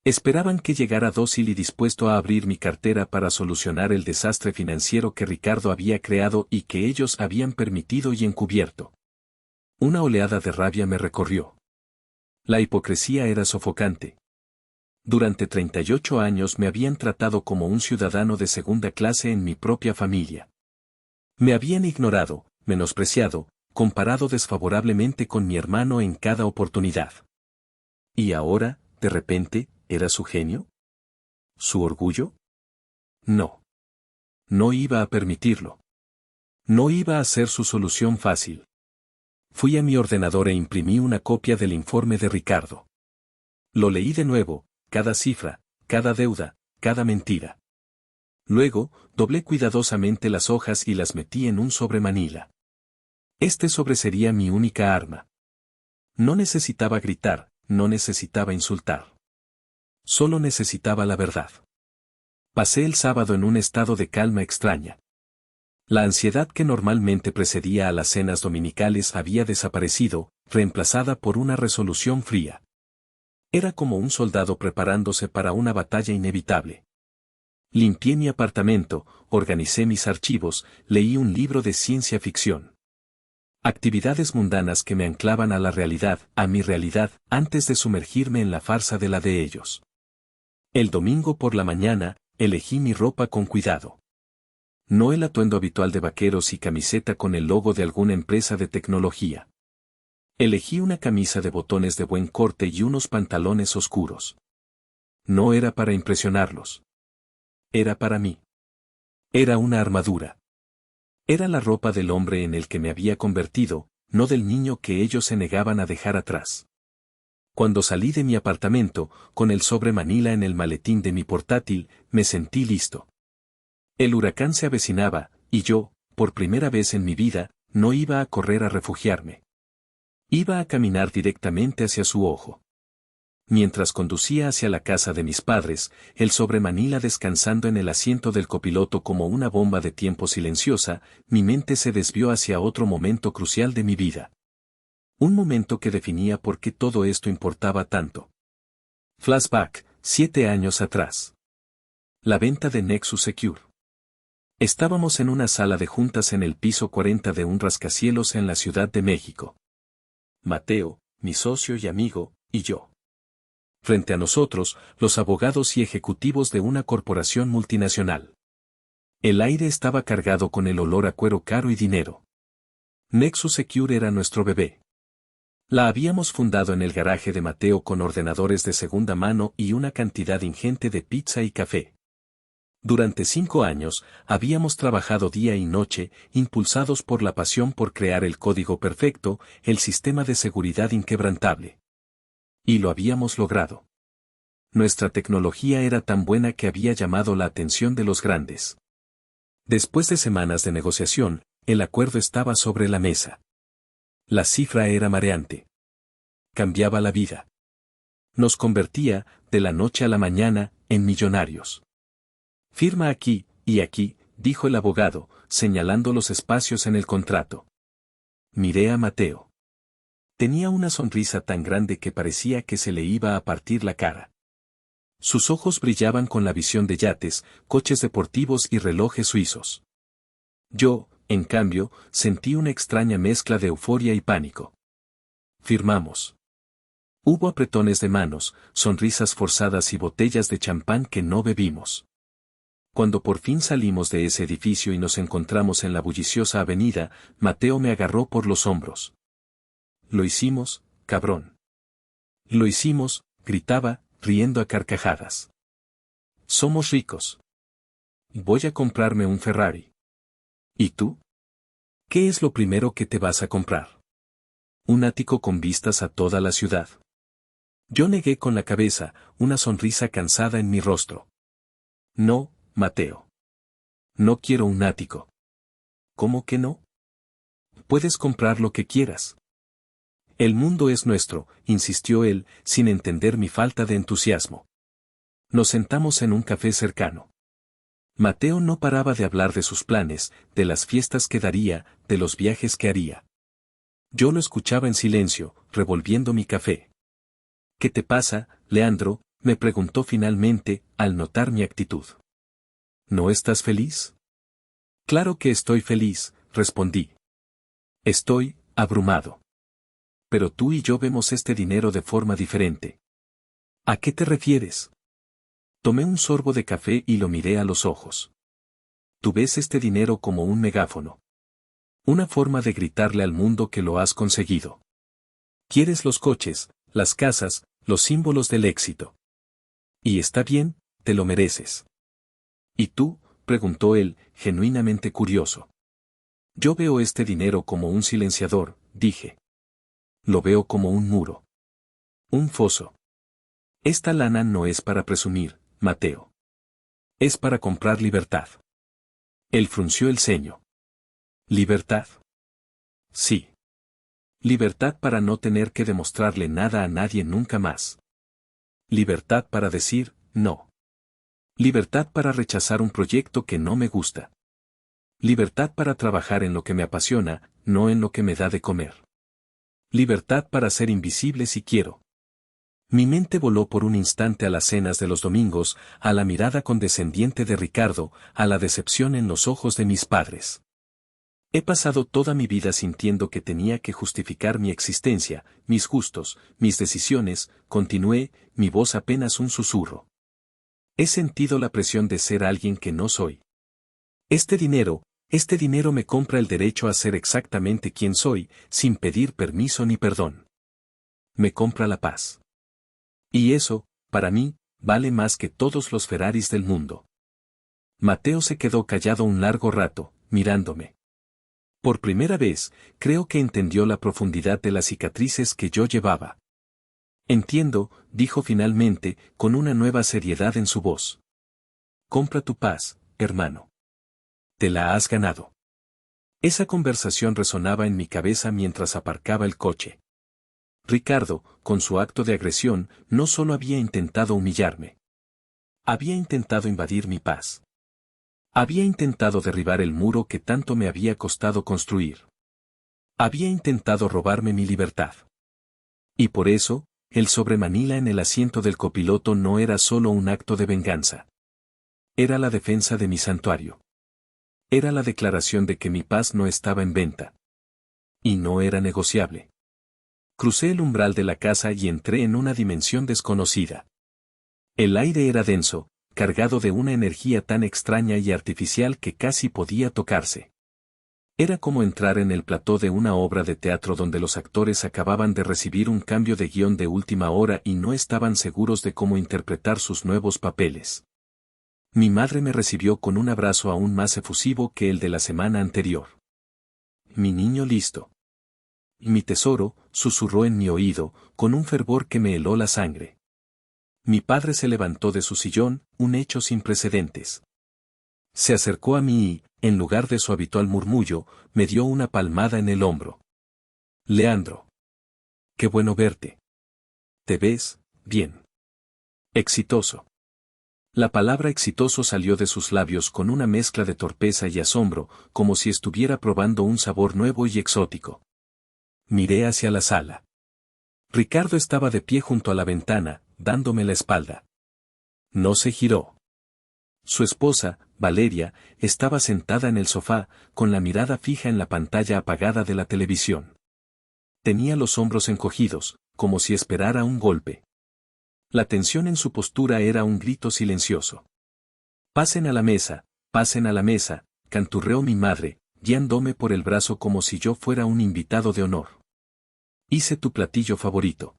Esperaban que llegara dócil y dispuesto a abrir mi cartera para solucionar el desastre financiero que Ricardo había creado y que ellos habían permitido y encubierto. Una oleada de rabia me recorrió. La hipocresía era sofocante. Durante 38 años me habían tratado como un ciudadano de segunda clase en mi propia familia. Me habían ignorado, menospreciado, comparado desfavorablemente con mi hermano en cada oportunidad. ¿Y ahora, de repente, era su genio? ¿Su orgullo? No. No iba a permitirlo. No iba a ser su solución fácil. Fui a mi ordenador e imprimí una copia del informe de Ricardo. Lo leí de nuevo, cada cifra, cada deuda, cada mentira. Luego, doblé cuidadosamente las hojas y las metí en un sobremanila. Este sobre sería mi única arma. No necesitaba gritar, no necesitaba insultar. Solo necesitaba la verdad. Pasé el sábado en un estado de calma extraña. La ansiedad que normalmente precedía a las cenas dominicales había desaparecido, reemplazada por una resolución fría. Era como un soldado preparándose para una batalla inevitable. Limpié mi apartamento, organicé mis archivos, leí un libro de ciencia ficción. Actividades mundanas que me anclaban a la realidad, a mi realidad, antes de sumergirme en la farsa de la de ellos. El domingo por la mañana, elegí mi ropa con cuidado. No el atuendo habitual de vaqueros y camiseta con el logo de alguna empresa de tecnología. Elegí una camisa de botones de buen corte y unos pantalones oscuros. No era para impresionarlos. Era para mí. Era una armadura. Era la ropa del hombre en el que me había convertido, no del niño que ellos se negaban a dejar atrás. Cuando salí de mi apartamento, con el sobre Manila en el maletín de mi portátil, me sentí listo. El huracán se avecinaba, y yo, por primera vez en mi vida, no iba a correr a refugiarme. Iba a caminar directamente hacia su ojo. Mientras conducía hacia la casa de mis padres, el sobre Manila descansando en el asiento del copiloto como una bomba de tiempo silenciosa, mi mente se desvió hacia otro momento crucial de mi vida. Un momento que definía por qué todo esto importaba tanto. Flashback, 7 años atrás. La venta de Nexus Secure. Estábamos en una sala de juntas en el piso 40 de un rascacielos en la Ciudad de México. Mateo, mi socio y amigo, y yo. Frente a nosotros, los abogados y ejecutivos de una corporación multinacional. El aire estaba cargado con el olor a cuero caro y dinero. Nexus Secure era nuestro bebé. La habíamos fundado en el garaje de Mateo con ordenadores de segunda mano y una cantidad ingente de pizza y café. Durante 5 años, habíamos trabajado día y noche, impulsados por la pasión por crear el código perfecto, el sistema de seguridad inquebrantable. Y lo habíamos logrado. Nuestra tecnología era tan buena que había llamado la atención de los grandes. Después de semanas de negociación, el acuerdo estaba sobre la mesa. La cifra era mareante. Cambiaba la vida. Nos convertía, de la noche a la mañana, en millonarios. Firma aquí, y aquí, dijo el abogado, señalando los espacios en el contrato. Miré a Mateo. Tenía una sonrisa tan grande que parecía que se le iba a partir la cara. Sus ojos brillaban con la visión de yates, coches deportivos y relojes suizos. Yo, en cambio, sentí una extraña mezcla de euforia y pánico. Firmamos. Hubo apretones de manos, sonrisas forzadas y botellas de champán que no bebimos. Cuando por fin salimos de ese edificio y nos encontramos en la bulliciosa avenida, Mateo me agarró por los hombros. Lo hicimos, cabrón. Lo hicimos, gritaba, riendo a carcajadas. Somos ricos. Voy a comprarme un Ferrari. ¿Y tú? ¿Qué es lo primero que te vas a comprar? Un ático con vistas a toda la ciudad. Yo negué con la cabeza, una sonrisa cansada en mi rostro. No, Mateo. No quiero un ático. ¿Cómo que no? Puedes comprar lo que quieras. El mundo es nuestro, insistió él, sin entender mi falta de entusiasmo. Nos sentamos en un café cercano. Mateo no paraba de hablar de sus planes, de las fiestas que daría, de los viajes que haría. Yo lo escuchaba en silencio, revolviendo mi café. ¿Qué te pasa, Leandro?, me preguntó finalmente, al notar mi actitud. ¿No estás feliz? Claro que estoy feliz, respondí. Estoy abrumado. Pero tú y yo vemos este dinero de forma diferente. ¿A qué te refieres? Tomé un sorbo de café y lo miré a los ojos. Tú ves este dinero como un megáfono. Una forma de gritarle al mundo que lo has conseguido. Quieres los coches, las casas, los símbolos del éxito. Y está bien, te lo mereces. ¿Y tú?, preguntó él, genuinamente curioso. Yo veo este dinero como un silenciador, dije. Lo veo como un muro. Un foso. Esta lana no es para presumir, Mateo. Es para comprar libertad. Él frunció el ceño. ¿Libertad? Sí. Libertad para no tener que demostrarle nada a nadie nunca más. Libertad para decir, no. Libertad para rechazar un proyecto que no me gusta. Libertad para trabajar en lo que me apasiona, no en lo que me da de comer. Libertad para ser invisible si quiero. Mi mente voló por un instante a las cenas de los domingos, a la mirada condescendiente de Ricardo, a la decepción en los ojos de mis padres. He pasado toda mi vida sintiendo que tenía que justificar mi existencia, mis gustos, mis decisiones, continué, mi voz apenas un susurro. He sentido la presión de ser alguien que no soy. Este dinero me compra el derecho a ser exactamente quien soy, sin pedir permiso ni perdón. Me compra la paz. Y eso, para mí, vale más que todos los Ferraris del mundo. Mateo se quedó callado un largo rato, mirándome. Por primera vez, creo que entendió la profundidad de las cicatrices que yo llevaba. Entiendo, dijo finalmente, con una nueva seriedad en su voz. Compra tu paz, hermano. Te la has ganado. Esa conversación resonaba en mi cabeza mientras aparcaba el coche. Ricardo, con su acto de agresión, no solo había intentado humillarme. Había intentado invadir mi paz. Había intentado derribar el muro que tanto me había costado construir. Había intentado robarme mi libertad. Y por eso, el sobre Manila en el asiento del copiloto no era solo un acto de venganza. Era la defensa de mi santuario. Era la declaración de que mi paz no estaba en venta. Y no era negociable. Crucé el umbral de la casa y entré en una dimensión desconocida. El aire era denso, cargado de una energía tan extraña y artificial que casi podía tocarse. Era como entrar en el plató de una obra de teatro donde los actores acababan de recibir un cambio de guión de última hora y no estaban seguros de cómo interpretar sus nuevos papeles. Mi madre me recibió con un abrazo aún más efusivo que el de la semana anterior. Mi niño listo. Mi tesoro, susurró en mi oído, con un fervor que me heló la sangre. Mi padre se levantó de su sillón, un hecho sin precedentes. Se acercó a mí y, en lugar de su habitual murmullo, me dio una palmada en el hombro. Leandro. Qué bueno verte. ¿Te ves bien? Exitoso. La palabra exitoso salió de sus labios con una mezcla de torpeza y asombro, como si estuviera probando un sabor nuevo y exótico. Miré hacia la sala. Ricardo estaba de pie junto a la ventana, dándome la espalda. No se giró. Su esposa, Valeria, estaba sentada en el sofá, con la mirada fija en la pantalla apagada de la televisión. Tenía los hombros encogidos, como si esperara un golpe. La tensión en su postura era un grito silencioso. Pasen a la mesa, canturreó mi madre, guiándome por el brazo como si yo fuera un invitado de honor. Hice tu platillo favorito.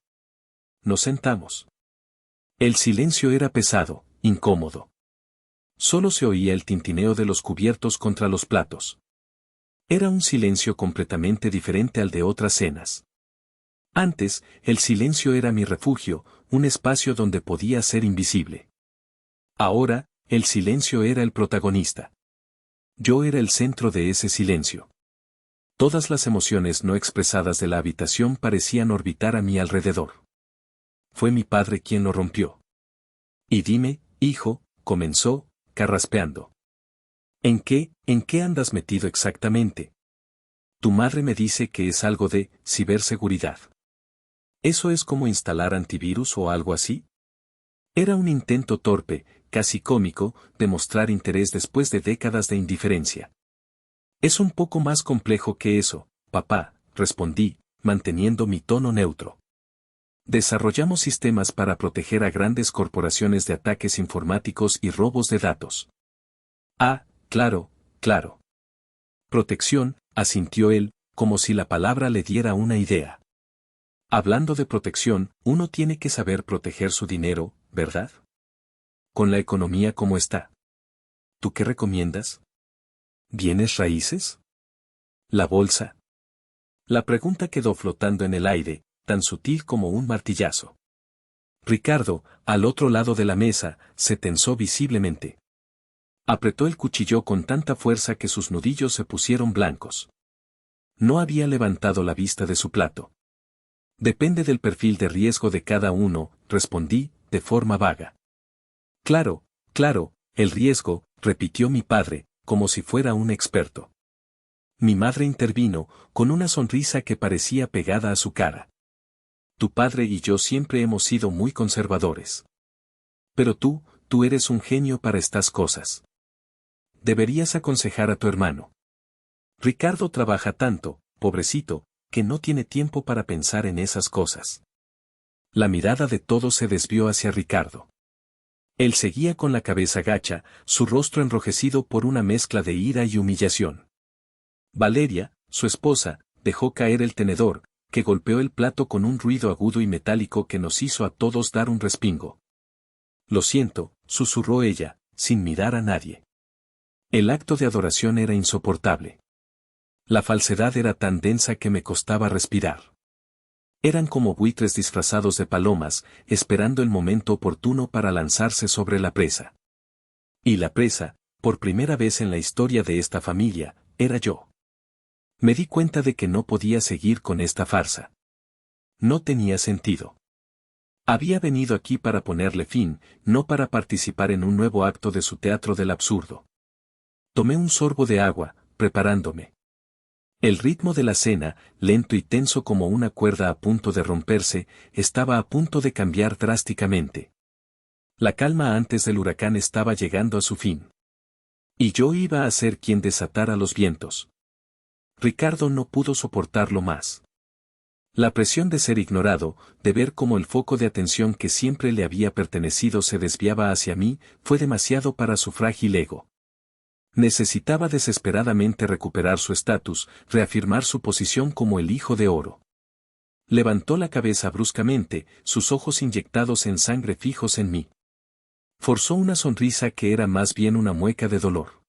nos sentamos. El silencio era pesado, incómodo. Solo se oía el tintineo de los cubiertos contra los platos. Era un silencio completamente diferente al de otras cenas. Antes, el silencio era mi refugio, un espacio donde podía ser invisible. Ahora, el silencio era el protagonista. Yo era el centro de ese silencio. Todas las emociones no expresadas de la habitación parecían orbitar a mi alrededor. Fue mi padre quien lo rompió. Y dime, hijo, comenzó, carraspeando. En qué andas metido exactamente? Tu madre me dice que es algo de ciberseguridad. ¿Eso es como instalar antivirus o algo así? Era un intento torpe, casi cómico, de mostrar interés después de décadas de indiferencia. Es un poco más complejo que eso, papá, respondí, manteniendo mi tono neutro. Desarrollamos sistemas para proteger a grandes corporaciones de ataques informáticos y robos de datos. Ah, claro, claro. Protección, asintió él, como si la palabra le diera una idea. Hablando de protección, uno tiene que saber proteger su dinero, ¿verdad? Con la economía como está. ¿Tú qué recomiendas? ¿Bienes raíces? ¿La bolsa? La pregunta quedó flotando en el aire, tan sutil como un martillazo. Ricardo, al otro lado de la mesa, se tensó visiblemente. Apretó el cuchillo con tanta fuerza que sus nudillos se pusieron blancos. No había levantado la vista de su plato. Depende del perfil de riesgo de cada uno, respondí, de forma vaga. Claro, claro, el riesgo, repitió mi padre, como si fuera un experto. Mi madre intervino, con una sonrisa que parecía pegada a su cara. Tu padre y yo siempre hemos sido muy conservadores. Pero tú eres un genio para estas cosas. Deberías aconsejar a tu hermano. Ricardo trabaja tanto, pobrecito, que no tiene tiempo para pensar en esas cosas. La mirada de todos se desvió hacia Ricardo. Él seguía con la cabeza gacha, su rostro enrojecido por una mezcla de ira y humillación. Valeria, su esposa, dejó caer el tenedor, que golpeó el plato con un ruido agudo y metálico que nos hizo a todos dar un respingo. Lo siento, susurró ella, sin mirar a nadie. El acto de adoración era insoportable. La falsedad era tan densa que me costaba respirar. Eran como buitres disfrazados de palomas, esperando el momento oportuno para lanzarse sobre la presa. Y la presa, por primera vez en la historia de esta familia, era yo. Me di cuenta de que no podía seguir con esta farsa. No tenía sentido. Había venido aquí para ponerle fin, no para participar en un nuevo acto de su teatro del absurdo. Tomé un sorbo de agua, preparándome. El ritmo de la cena, lento y tenso como una cuerda a punto de romperse, estaba a punto de cambiar drásticamente. La calma antes del huracán estaba llegando a su fin. Y yo iba a ser quien desatara los vientos. Ricardo no pudo soportarlo más. La presión de ser ignorado, de ver cómo el foco de atención que siempre le había pertenecido se desviaba hacia mí, fue demasiado para su frágil ego. Necesitaba desesperadamente recuperar su estatus, reafirmar su posición como el hijo de oro. Levantó la cabeza bruscamente, sus ojos inyectados en sangre fijos en mí. Forzó una sonrisa que era más bien una mueca de dolor.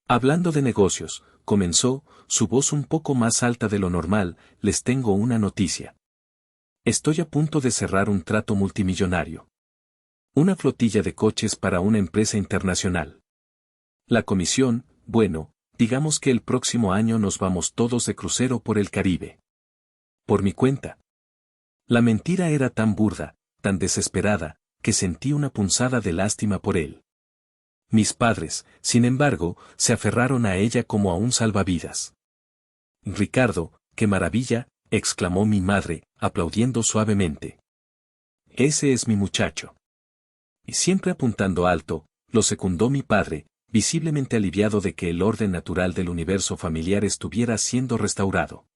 Hablando de negocios, comenzó, su voz un poco más alta de lo normal, les tengo una noticia. Estoy a punto de cerrar un trato multimillonario. Una flotilla de coches para una empresa internacional. La comisión, bueno, digamos que el próximo año nos vamos todos de crucero por el Caribe. Por mi cuenta. La mentira era tan burda, tan desesperada, que sentí una punzada de lástima por él. Mis padres, sin embargo, se aferraron a ella como a un salvavidas. Ricardo, qué maravilla, exclamó mi madre, aplaudiendo suavemente. Ese es mi muchacho. Y siempre apuntando alto, lo secundó mi padre, visiblemente aliviado de que el orden natural del universo familiar estuviera siendo restaurado.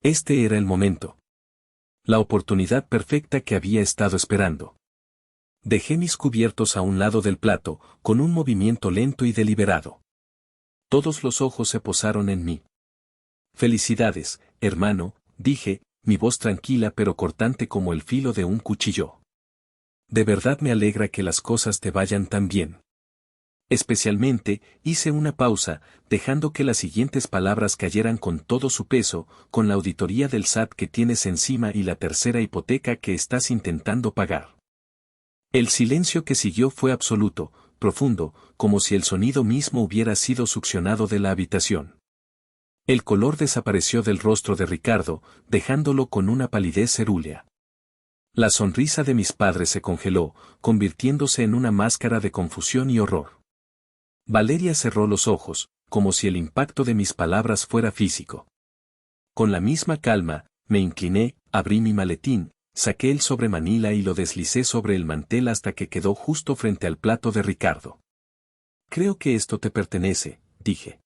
Este era el momento. La oportunidad perfecta que había estado esperando. Dejé mis cubiertos a un lado del plato, con un movimiento lento y deliberado. Todos los ojos se posaron en mí. Felicidades, hermano, dije, mi voz tranquila pero cortante como el filo de un cuchillo. De verdad me alegra que las cosas te vayan tan bien. Especialmente, hice una pausa, dejando que las siguientes palabras cayeran con todo su peso, con la auditoría del SAT que tienes encima y la tercera hipoteca que estás intentando pagar. El silencio que siguió fue absoluto, profundo, como si el sonido mismo hubiera sido succionado de la habitación. El color desapareció del rostro de Ricardo, dejándolo con una palidez cerúlea. La sonrisa de mis padres se congeló, convirtiéndose en una máscara de confusión y horror. Valeria cerró los ojos, como si el impacto de mis palabras fuera físico. Con la misma calma, me incliné, abrí mi maletín, saqué el sobremanila y lo deslicé sobre el mantel hasta que quedó justo frente al plato de Ricardo. Creo que esto te pertenece, dije.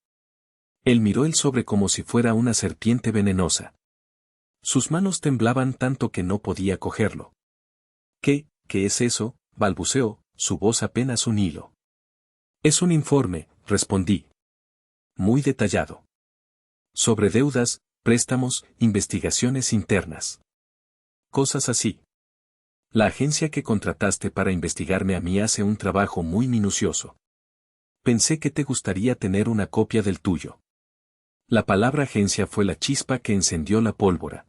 Él miró el sobre como si fuera una serpiente venenosa. Sus manos temblaban tanto que no podía cogerlo. ¿Qué es eso?, balbuceó, su voz apenas un hilo. Es un informe, respondí. Muy detallado. Sobre deudas, préstamos, investigaciones internas. Cosas así. La agencia que contrataste para investigarme a mí hace un trabajo muy minucioso. Pensé que te gustaría tener una copia del tuyo. La palabra agencia fue la chispa que encendió la pólvora.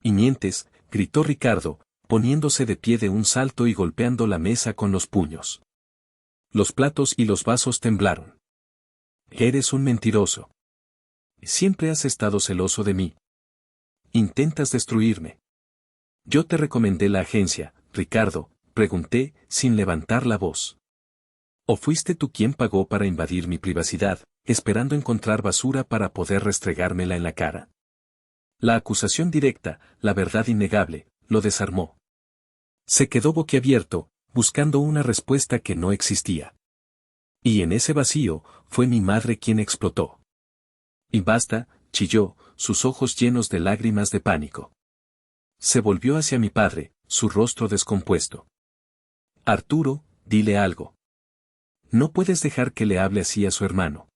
Y mientes, gritó Ricardo, poniéndose de pie de un salto y golpeando la mesa con los puños. Los platos y los vasos temblaron. Eres un mentiroso. Siempre has estado celoso de mí. Intentas destruirme. Yo te recomendé la agencia, Ricardo, pregunté, sin levantar la voz. ¿O fuiste tú quien pagó para invadir mi privacidad, esperando encontrar basura para poder restregármela en la cara? La acusación directa, la verdad innegable, lo desarmó. Se quedó boquiabierto, buscando una respuesta que no existía. Y en ese vacío, fue mi madre quien explotó. Y basta, chilló, sus ojos llenos de lágrimas de pánico. Se volvió hacia mi padre, su rostro descompuesto. Arturo, dile algo. No puedes dejar que le hable así a su hermano.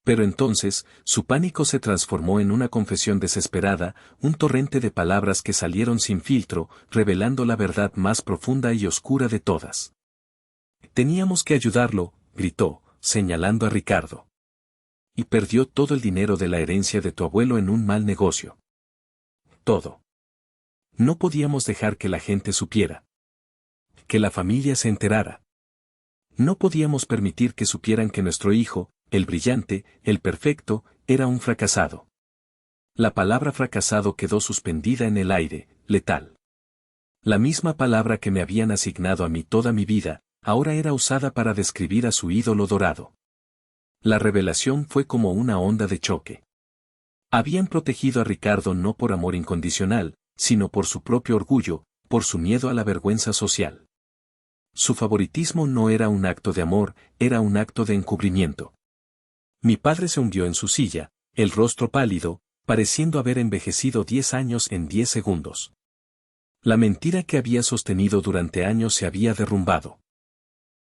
Pero entonces, su pánico se transformó en una confesión desesperada, un torrente de palabras que salieron sin filtro, revelando la verdad más profunda y oscura de todas. Teníamos que ayudarlo, gritó, señalando a Ricardo. Y perdió todo el dinero de la herencia de tu abuelo en un mal negocio. Todo. No podíamos dejar que la gente supiera. Que la familia se enterara. No podíamos permitir que supieran que nuestro hijo, el brillante, el perfecto, era un fracasado. La palabra fracasado quedó suspendida en el aire, letal. La misma palabra que me habían asignado a mí toda mi vida, ahora era usada para describir a su ídolo dorado. La revelación fue como una onda de choque. Habían protegido a Ricardo no por amor incondicional, sino por su propio orgullo, por su miedo a la vergüenza social. Su favoritismo no era un acto de amor, era un acto de encubrimiento. Mi padre se hundió en su silla, el rostro pálido, pareciendo haber envejecido 10 años en 10 segundos. La mentira que había sostenido durante años se había derrumbado.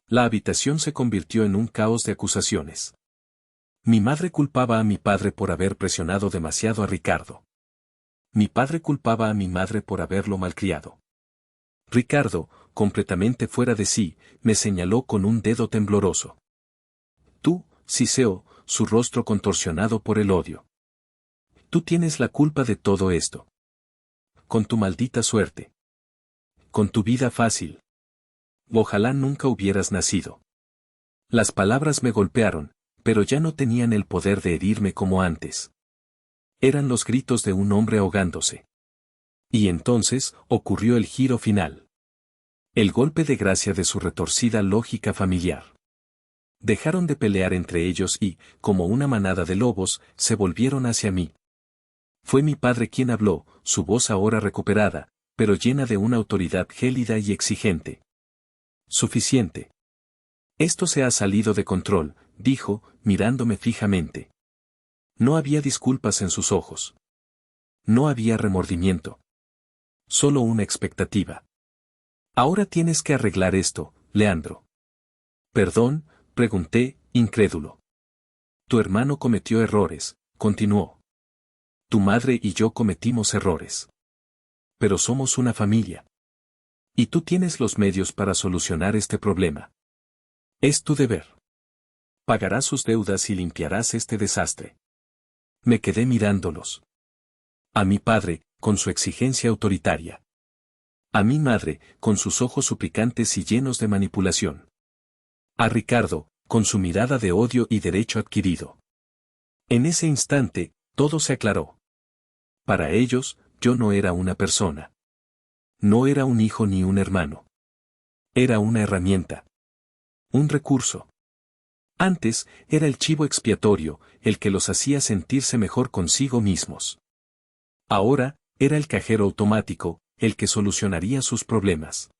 La habitación se convirtió en un caos de acusaciones. Mi madre culpaba a mi padre por haber presionado demasiado a Ricardo. Mi padre culpaba a mi madre por haberlo malcriado. Ricardo, completamente fuera de sí, me señaló con un dedo tembloroso. Tú, siseó, su rostro contorsionado por el odio. Tú tienes la culpa de todo esto. Con tu maldita suerte. Con tu vida fácil. Ojalá nunca hubieras nacido. Las palabras me golpearon, pero ya no tenían el poder de herirme como antes. Eran los gritos de un hombre ahogándose. Y entonces, ocurrió el giro final. El golpe de gracia de su retorcida lógica familiar. Dejaron de pelear entre ellos y, como una manada de lobos, se volvieron hacia mí. Fue mi padre quien habló, su voz ahora recuperada, pero llena de una autoridad gélida y exigente. Suficiente. Esto se ha salido de control, dijo, mirándome fijamente. No había disculpas en sus ojos. No había remordimiento. Solo una expectativa. Ahora tienes que arreglar esto, Leandro. ¿Perdón?, pregunté, incrédulo. Tu hermano cometió errores, continuó. Tu madre y yo cometimos errores. Pero somos una familia. Y tú tienes los medios para solucionar este problema. Es tu deber. Pagarás sus deudas y limpiarás este desastre. Me quedé mirándolos. A mi padre, con su exigencia autoritaria. A mi madre, con sus ojos suplicantes y llenos de manipulación. A Ricardo, con su mirada de odio y derecho adquirido. En ese instante, todo se aclaró. Para ellos, yo no era una persona. No era un hijo ni un hermano. Era una herramienta. Un recurso. Antes, era el chivo expiatorio, el que los hacía sentirse mejor consigo mismos. Ahora, era el cajero automático, el que solucionaría sus problemas.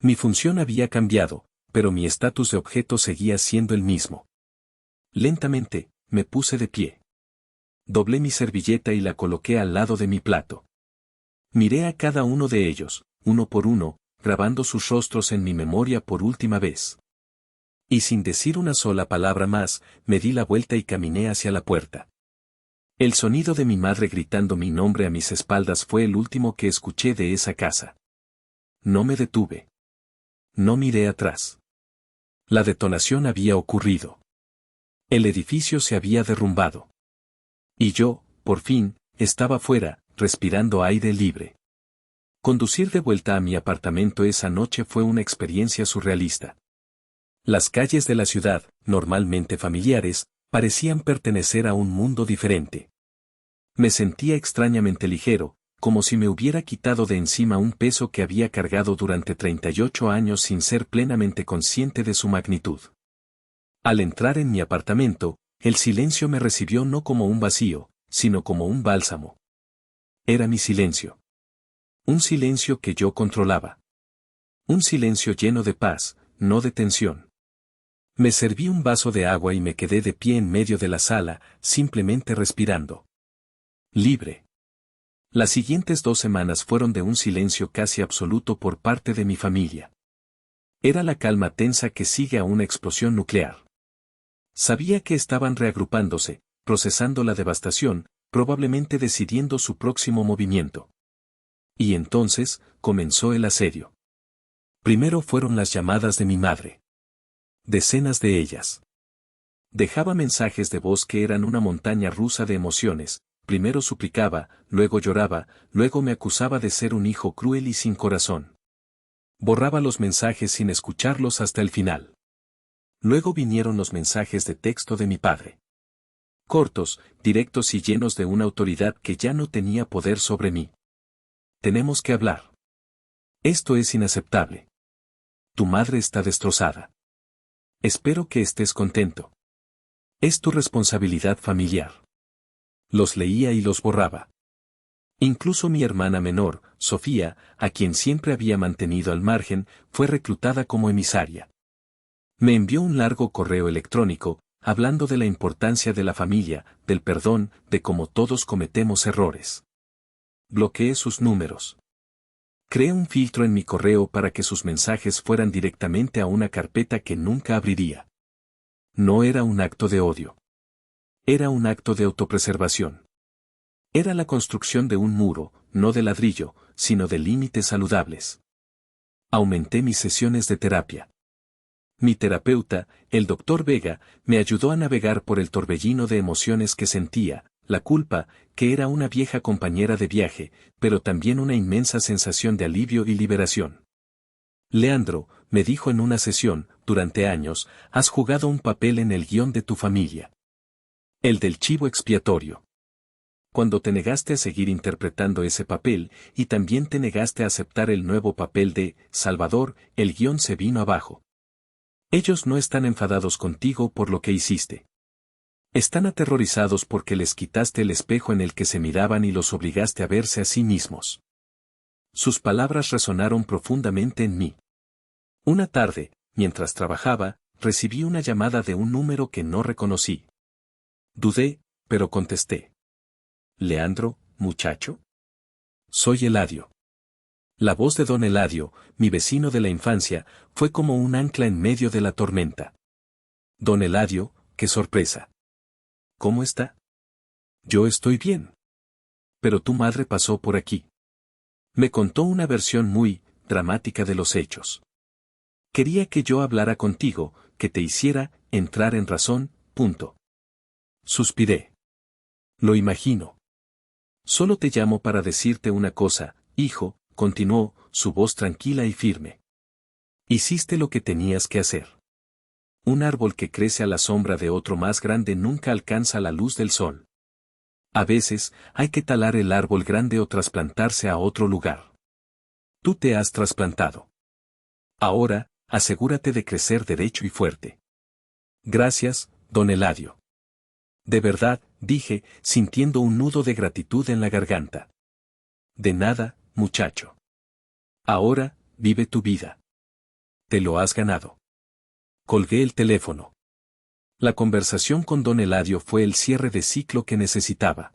Mi función había cambiado, pero mi estatus de objeto seguía siendo el mismo. Lentamente, me puse de pie. Doblé mi servilleta y la coloqué al lado de mi plato. Miré a cada uno de ellos, uno por uno, grabando sus rostros en mi memoria por última vez. Y sin decir una sola palabra más, me di la vuelta y caminé hacia la puerta. El sonido de mi madre gritando mi nombre a mis espaldas fue el último que escuché de esa casa. No me detuve. No miré atrás. La detonación había ocurrido. El edificio se había derrumbado. Y yo, por fin, estaba fuera, respirando aire libre. Conducir de vuelta a mi apartamento esa noche fue una experiencia surrealista. Las calles de la ciudad, normalmente familiares, parecían pertenecer a un mundo diferente. Me sentía extrañamente ligero, como si me hubiera quitado de encima un peso que había cargado durante 38 años sin ser plenamente consciente de su magnitud. Al entrar en mi apartamento, el silencio me recibió no como un vacío, sino como un bálsamo. Era mi silencio. Un silencio que yo controlaba. Un silencio lleno de paz, no de tensión. Me serví un vaso de agua y me quedé de pie en medio de la sala, simplemente respirando. Libre. Las siguientes 2 semanas fueron de un silencio casi absoluto por parte de mi familia. Era la calma tensa que sigue a una explosión nuclear. Sabía que estaban reagrupándose, procesando la devastación, probablemente decidiendo su próximo movimiento. Y entonces, comenzó el asedio. Primero fueron las llamadas de mi madre. Decenas de ellas. Dejaba mensajes de voz que eran una montaña rusa de emociones, primero suplicaba, luego lloraba, luego me acusaba de ser un hijo cruel y sin corazón. Borraba los mensajes sin escucharlos hasta el final. Luego vinieron los mensajes de texto de mi padre. Cortos, directos y llenos de una autoridad que ya no tenía poder sobre mí. Tenemos que hablar. Esto es inaceptable. Tu madre está destrozada. Espero que estés contento. Es tu responsabilidad familiar. Los leía y los borraba. Incluso mi hermana menor, Sofía, a quien siempre había mantenido al margen, fue reclutada como emisaria. Me envió un largo correo electrónico, hablando de la importancia de la familia, del perdón, de cómo todos cometemos errores. Bloqueé sus números. Creé un filtro en mi correo para que sus mensajes fueran directamente a una carpeta que nunca abriría. No era un acto de odio. Era un acto de autopreservación. Era la construcción de un muro, no de ladrillo, sino de límites saludables. Aumenté mis sesiones de terapia. Mi terapeuta, el Dr. Vega, me ayudó a navegar por el torbellino de emociones que sentía, la culpa, que era una vieja compañera de viaje, pero también una inmensa sensación de alivio y liberación. Leandro, me dijo en una sesión, durante años, has jugado un papel en el guión de tu familia. El del chivo expiatorio. Cuando te negaste a seguir interpretando ese papel, y también te negaste a aceptar el nuevo papel de Salvador, el guión se vino abajo. Ellos no están enfadados contigo por lo que hiciste. Están aterrorizados porque les quitaste el espejo en el que se miraban y los obligaste a verse a sí mismos. Sus palabras resonaron profundamente en mí. Una tarde, mientras trabajaba, recibí una llamada de un número que no reconocí. Dudé, pero contesté. ¿Leandro, muchacho? Soy Eladio. La voz de don Eladio, mi vecino de la infancia, fue como un ancla en medio de la tormenta. Don Eladio, qué sorpresa. ¿Cómo está? Yo estoy bien. pero tu madre pasó por aquí. Me contó una versión muy dramática de los hechos. Quería que yo hablara contigo, que te hiciera entrar en razón, punto. Suspiré. Lo imagino. Solo te llamo para decirte una cosa, hijo, continuó, su voz tranquila y firme. Hiciste lo que tenías que hacer. Un árbol que crece a la sombra de otro más grande nunca alcanza la luz del sol. A veces, hay que talar el árbol grande o trasplantarse a otro lugar. Tú te has trasplantado. Ahora, asegúrate de crecer derecho y fuerte. Gracias, don Eladio. De verdad, dije, sintiendo un nudo de gratitud en la garganta. De nada, muchacho. Ahora, vive tu vida. Te lo has ganado. Colgué el teléfono. La conversación con don Eladio fue el cierre de ciclo que necesitaba.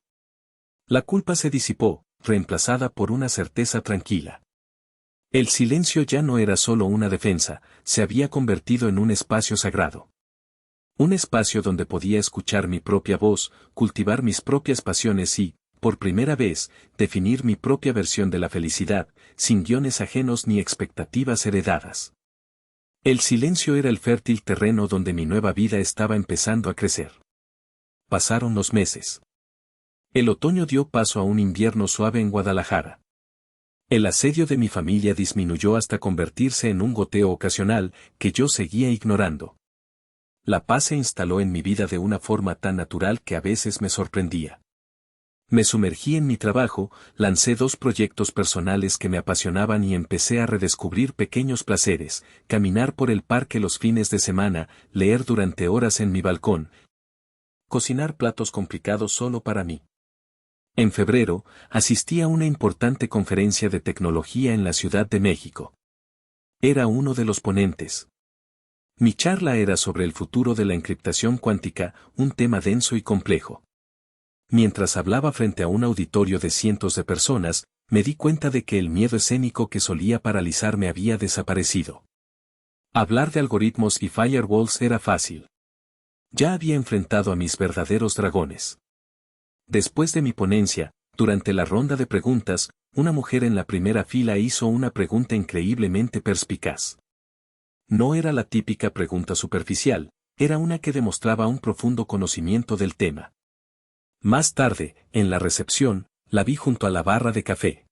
La culpa se disipó, reemplazada por una certeza tranquila. El silencio ya no era solo una defensa, se había convertido en un espacio sagrado. Un espacio donde podía escuchar mi propia voz, cultivar mis propias pasiones y, por primera vez, definir mi propia versión de la felicidad, sin guiones ajenos ni expectativas heredadas. El silencio era el fértil terreno donde mi nueva vida estaba empezando a crecer. Pasaron los meses. El otoño dio paso a un invierno suave en Guadalajara. El asedio de mi familia disminuyó hasta convertirse en un goteo ocasional que yo seguía ignorando. La paz se instaló en mi vida de una forma tan natural que a veces me sorprendía. Me sumergí en mi trabajo, lancé 2 proyectos personales que me apasionaban y empecé a redescubrir pequeños placeres, caminar por el parque los fines de semana, leer durante horas en mi balcón, cocinar platos complicados solo para mí. En febrero, asistí a una importante conferencia de tecnología en la Ciudad de México. Era uno de los ponentes. Mi charla era sobre el futuro de la encriptación cuántica, un tema denso y complejo. Mientras hablaba frente a un auditorio de cientos de personas, me di cuenta de que el miedo escénico que solía paralizarme había desaparecido. Hablar de algoritmos y firewalls era fácil. Ya había enfrentado a mis verdaderos dragones. Después de mi ponencia, durante la ronda de preguntas, una mujer en la primera fila hizo una pregunta increíblemente perspicaz. No era la típica pregunta superficial, era una que demostraba un profundo conocimiento del tema. Más tarde, en la recepción, la vi junto a la barra de café.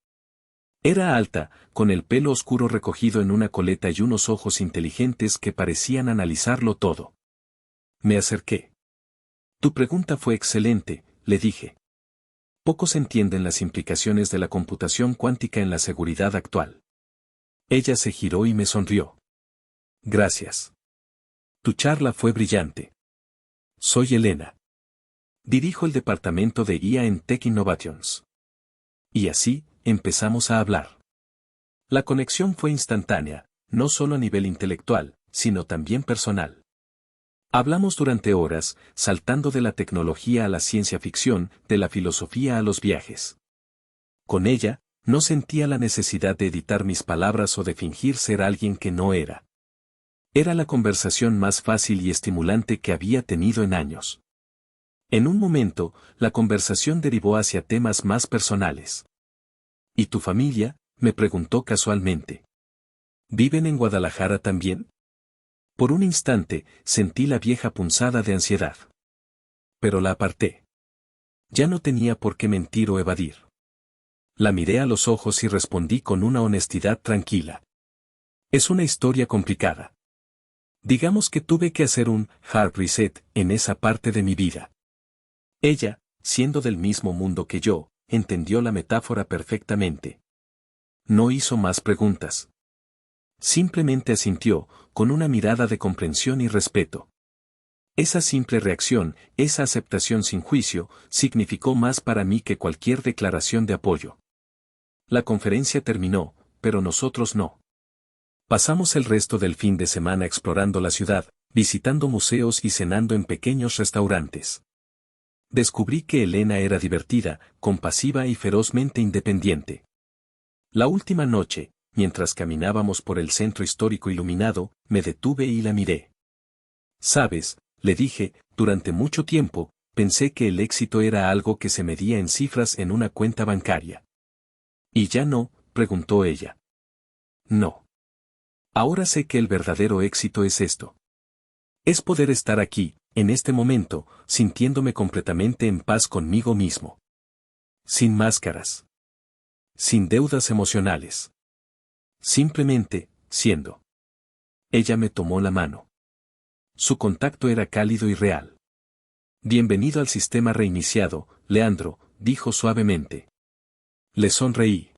Era alta, con el pelo oscuro recogido en una coleta y unos ojos inteligentes que parecían analizarlo todo. Me acerqué. Tu pregunta fue excelente, le dije. Pocos entienden las implicaciones de la computación cuántica en la seguridad actual. Ella se giró y me sonrió. Gracias. Tu charla fue brillante. Soy Elena. Dirijo el departamento de IA en Tech Innovations. Y así, empezamos a hablar. La conexión fue instantánea, no solo a nivel intelectual, sino también personal. Hablamos durante horas, saltando de la tecnología a la ciencia ficción, de la filosofía a los viajes. Con ella, no sentía la necesidad de editar mis palabras o de fingir ser alguien que no era. Era la conversación más fácil y estimulante que había tenido en años. En un momento, la conversación derivó hacia temas más personales. ¿Y tu familia?, me preguntó casualmente. ¿Viven en Guadalajara también? Por un instante, sentí la vieja punzada de ansiedad. Pero la aparté. Ya no tenía por qué mentir o evadir. La miré a los ojos y respondí con una honestidad tranquila. Es una historia complicada. Digamos que tuve que hacer un hard reset en esa parte de mi vida. Ella, siendo del mismo mundo que yo, entendió la metáfora perfectamente. No hizo más preguntas. Simplemente asintió, con una mirada de comprensión y respeto. Esa simple reacción, esa aceptación sin juicio, significó más para mí que cualquier declaración de apoyo. La conferencia terminó, pero nosotros no. Pasamos el resto del fin de semana explorando la ciudad, visitando museos y cenando en pequeños restaurantes. Descubrí que Elena era divertida, compasiva y ferozmente independiente. La última noche, mientras caminábamos por el centro histórico iluminado, me detuve y la miré. Sabes, le dije, durante mucho tiempo, pensé que el éxito era algo que se medía en cifras en una cuenta bancaria. ¿Y ya no?, preguntó ella. No. Ahora sé que el verdadero éxito es esto. Es poder estar aquí, en este momento, sintiéndome completamente en paz conmigo mismo. Sin máscaras. Sin deudas emocionales. Simplemente, siendo. Ella me tomó la mano. Su contacto era cálido y real. Bienvenido al sistema reiniciado, Leandro, dijo suavemente. Le sonreí.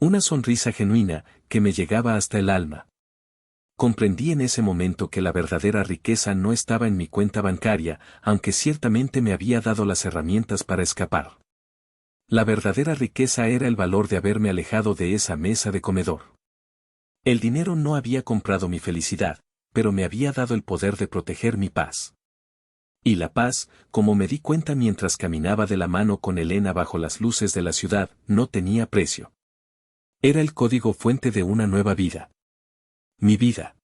Una sonrisa genuina, que me llegaba hasta el alma. Comprendí en ese momento que la verdadera riqueza no estaba en mi cuenta bancaria, aunque ciertamente me había dado las herramientas para escapar. La verdadera riqueza era el valor de haberme alejado de esa mesa de comedor. El dinero no había comprado mi felicidad, pero me había dado el poder de proteger mi paz. Y la paz, como me di cuenta mientras caminaba de la mano con Elena bajo las luces de la ciudad, no tenía precio. Era el código fuente de una nueva vida. Mi vida.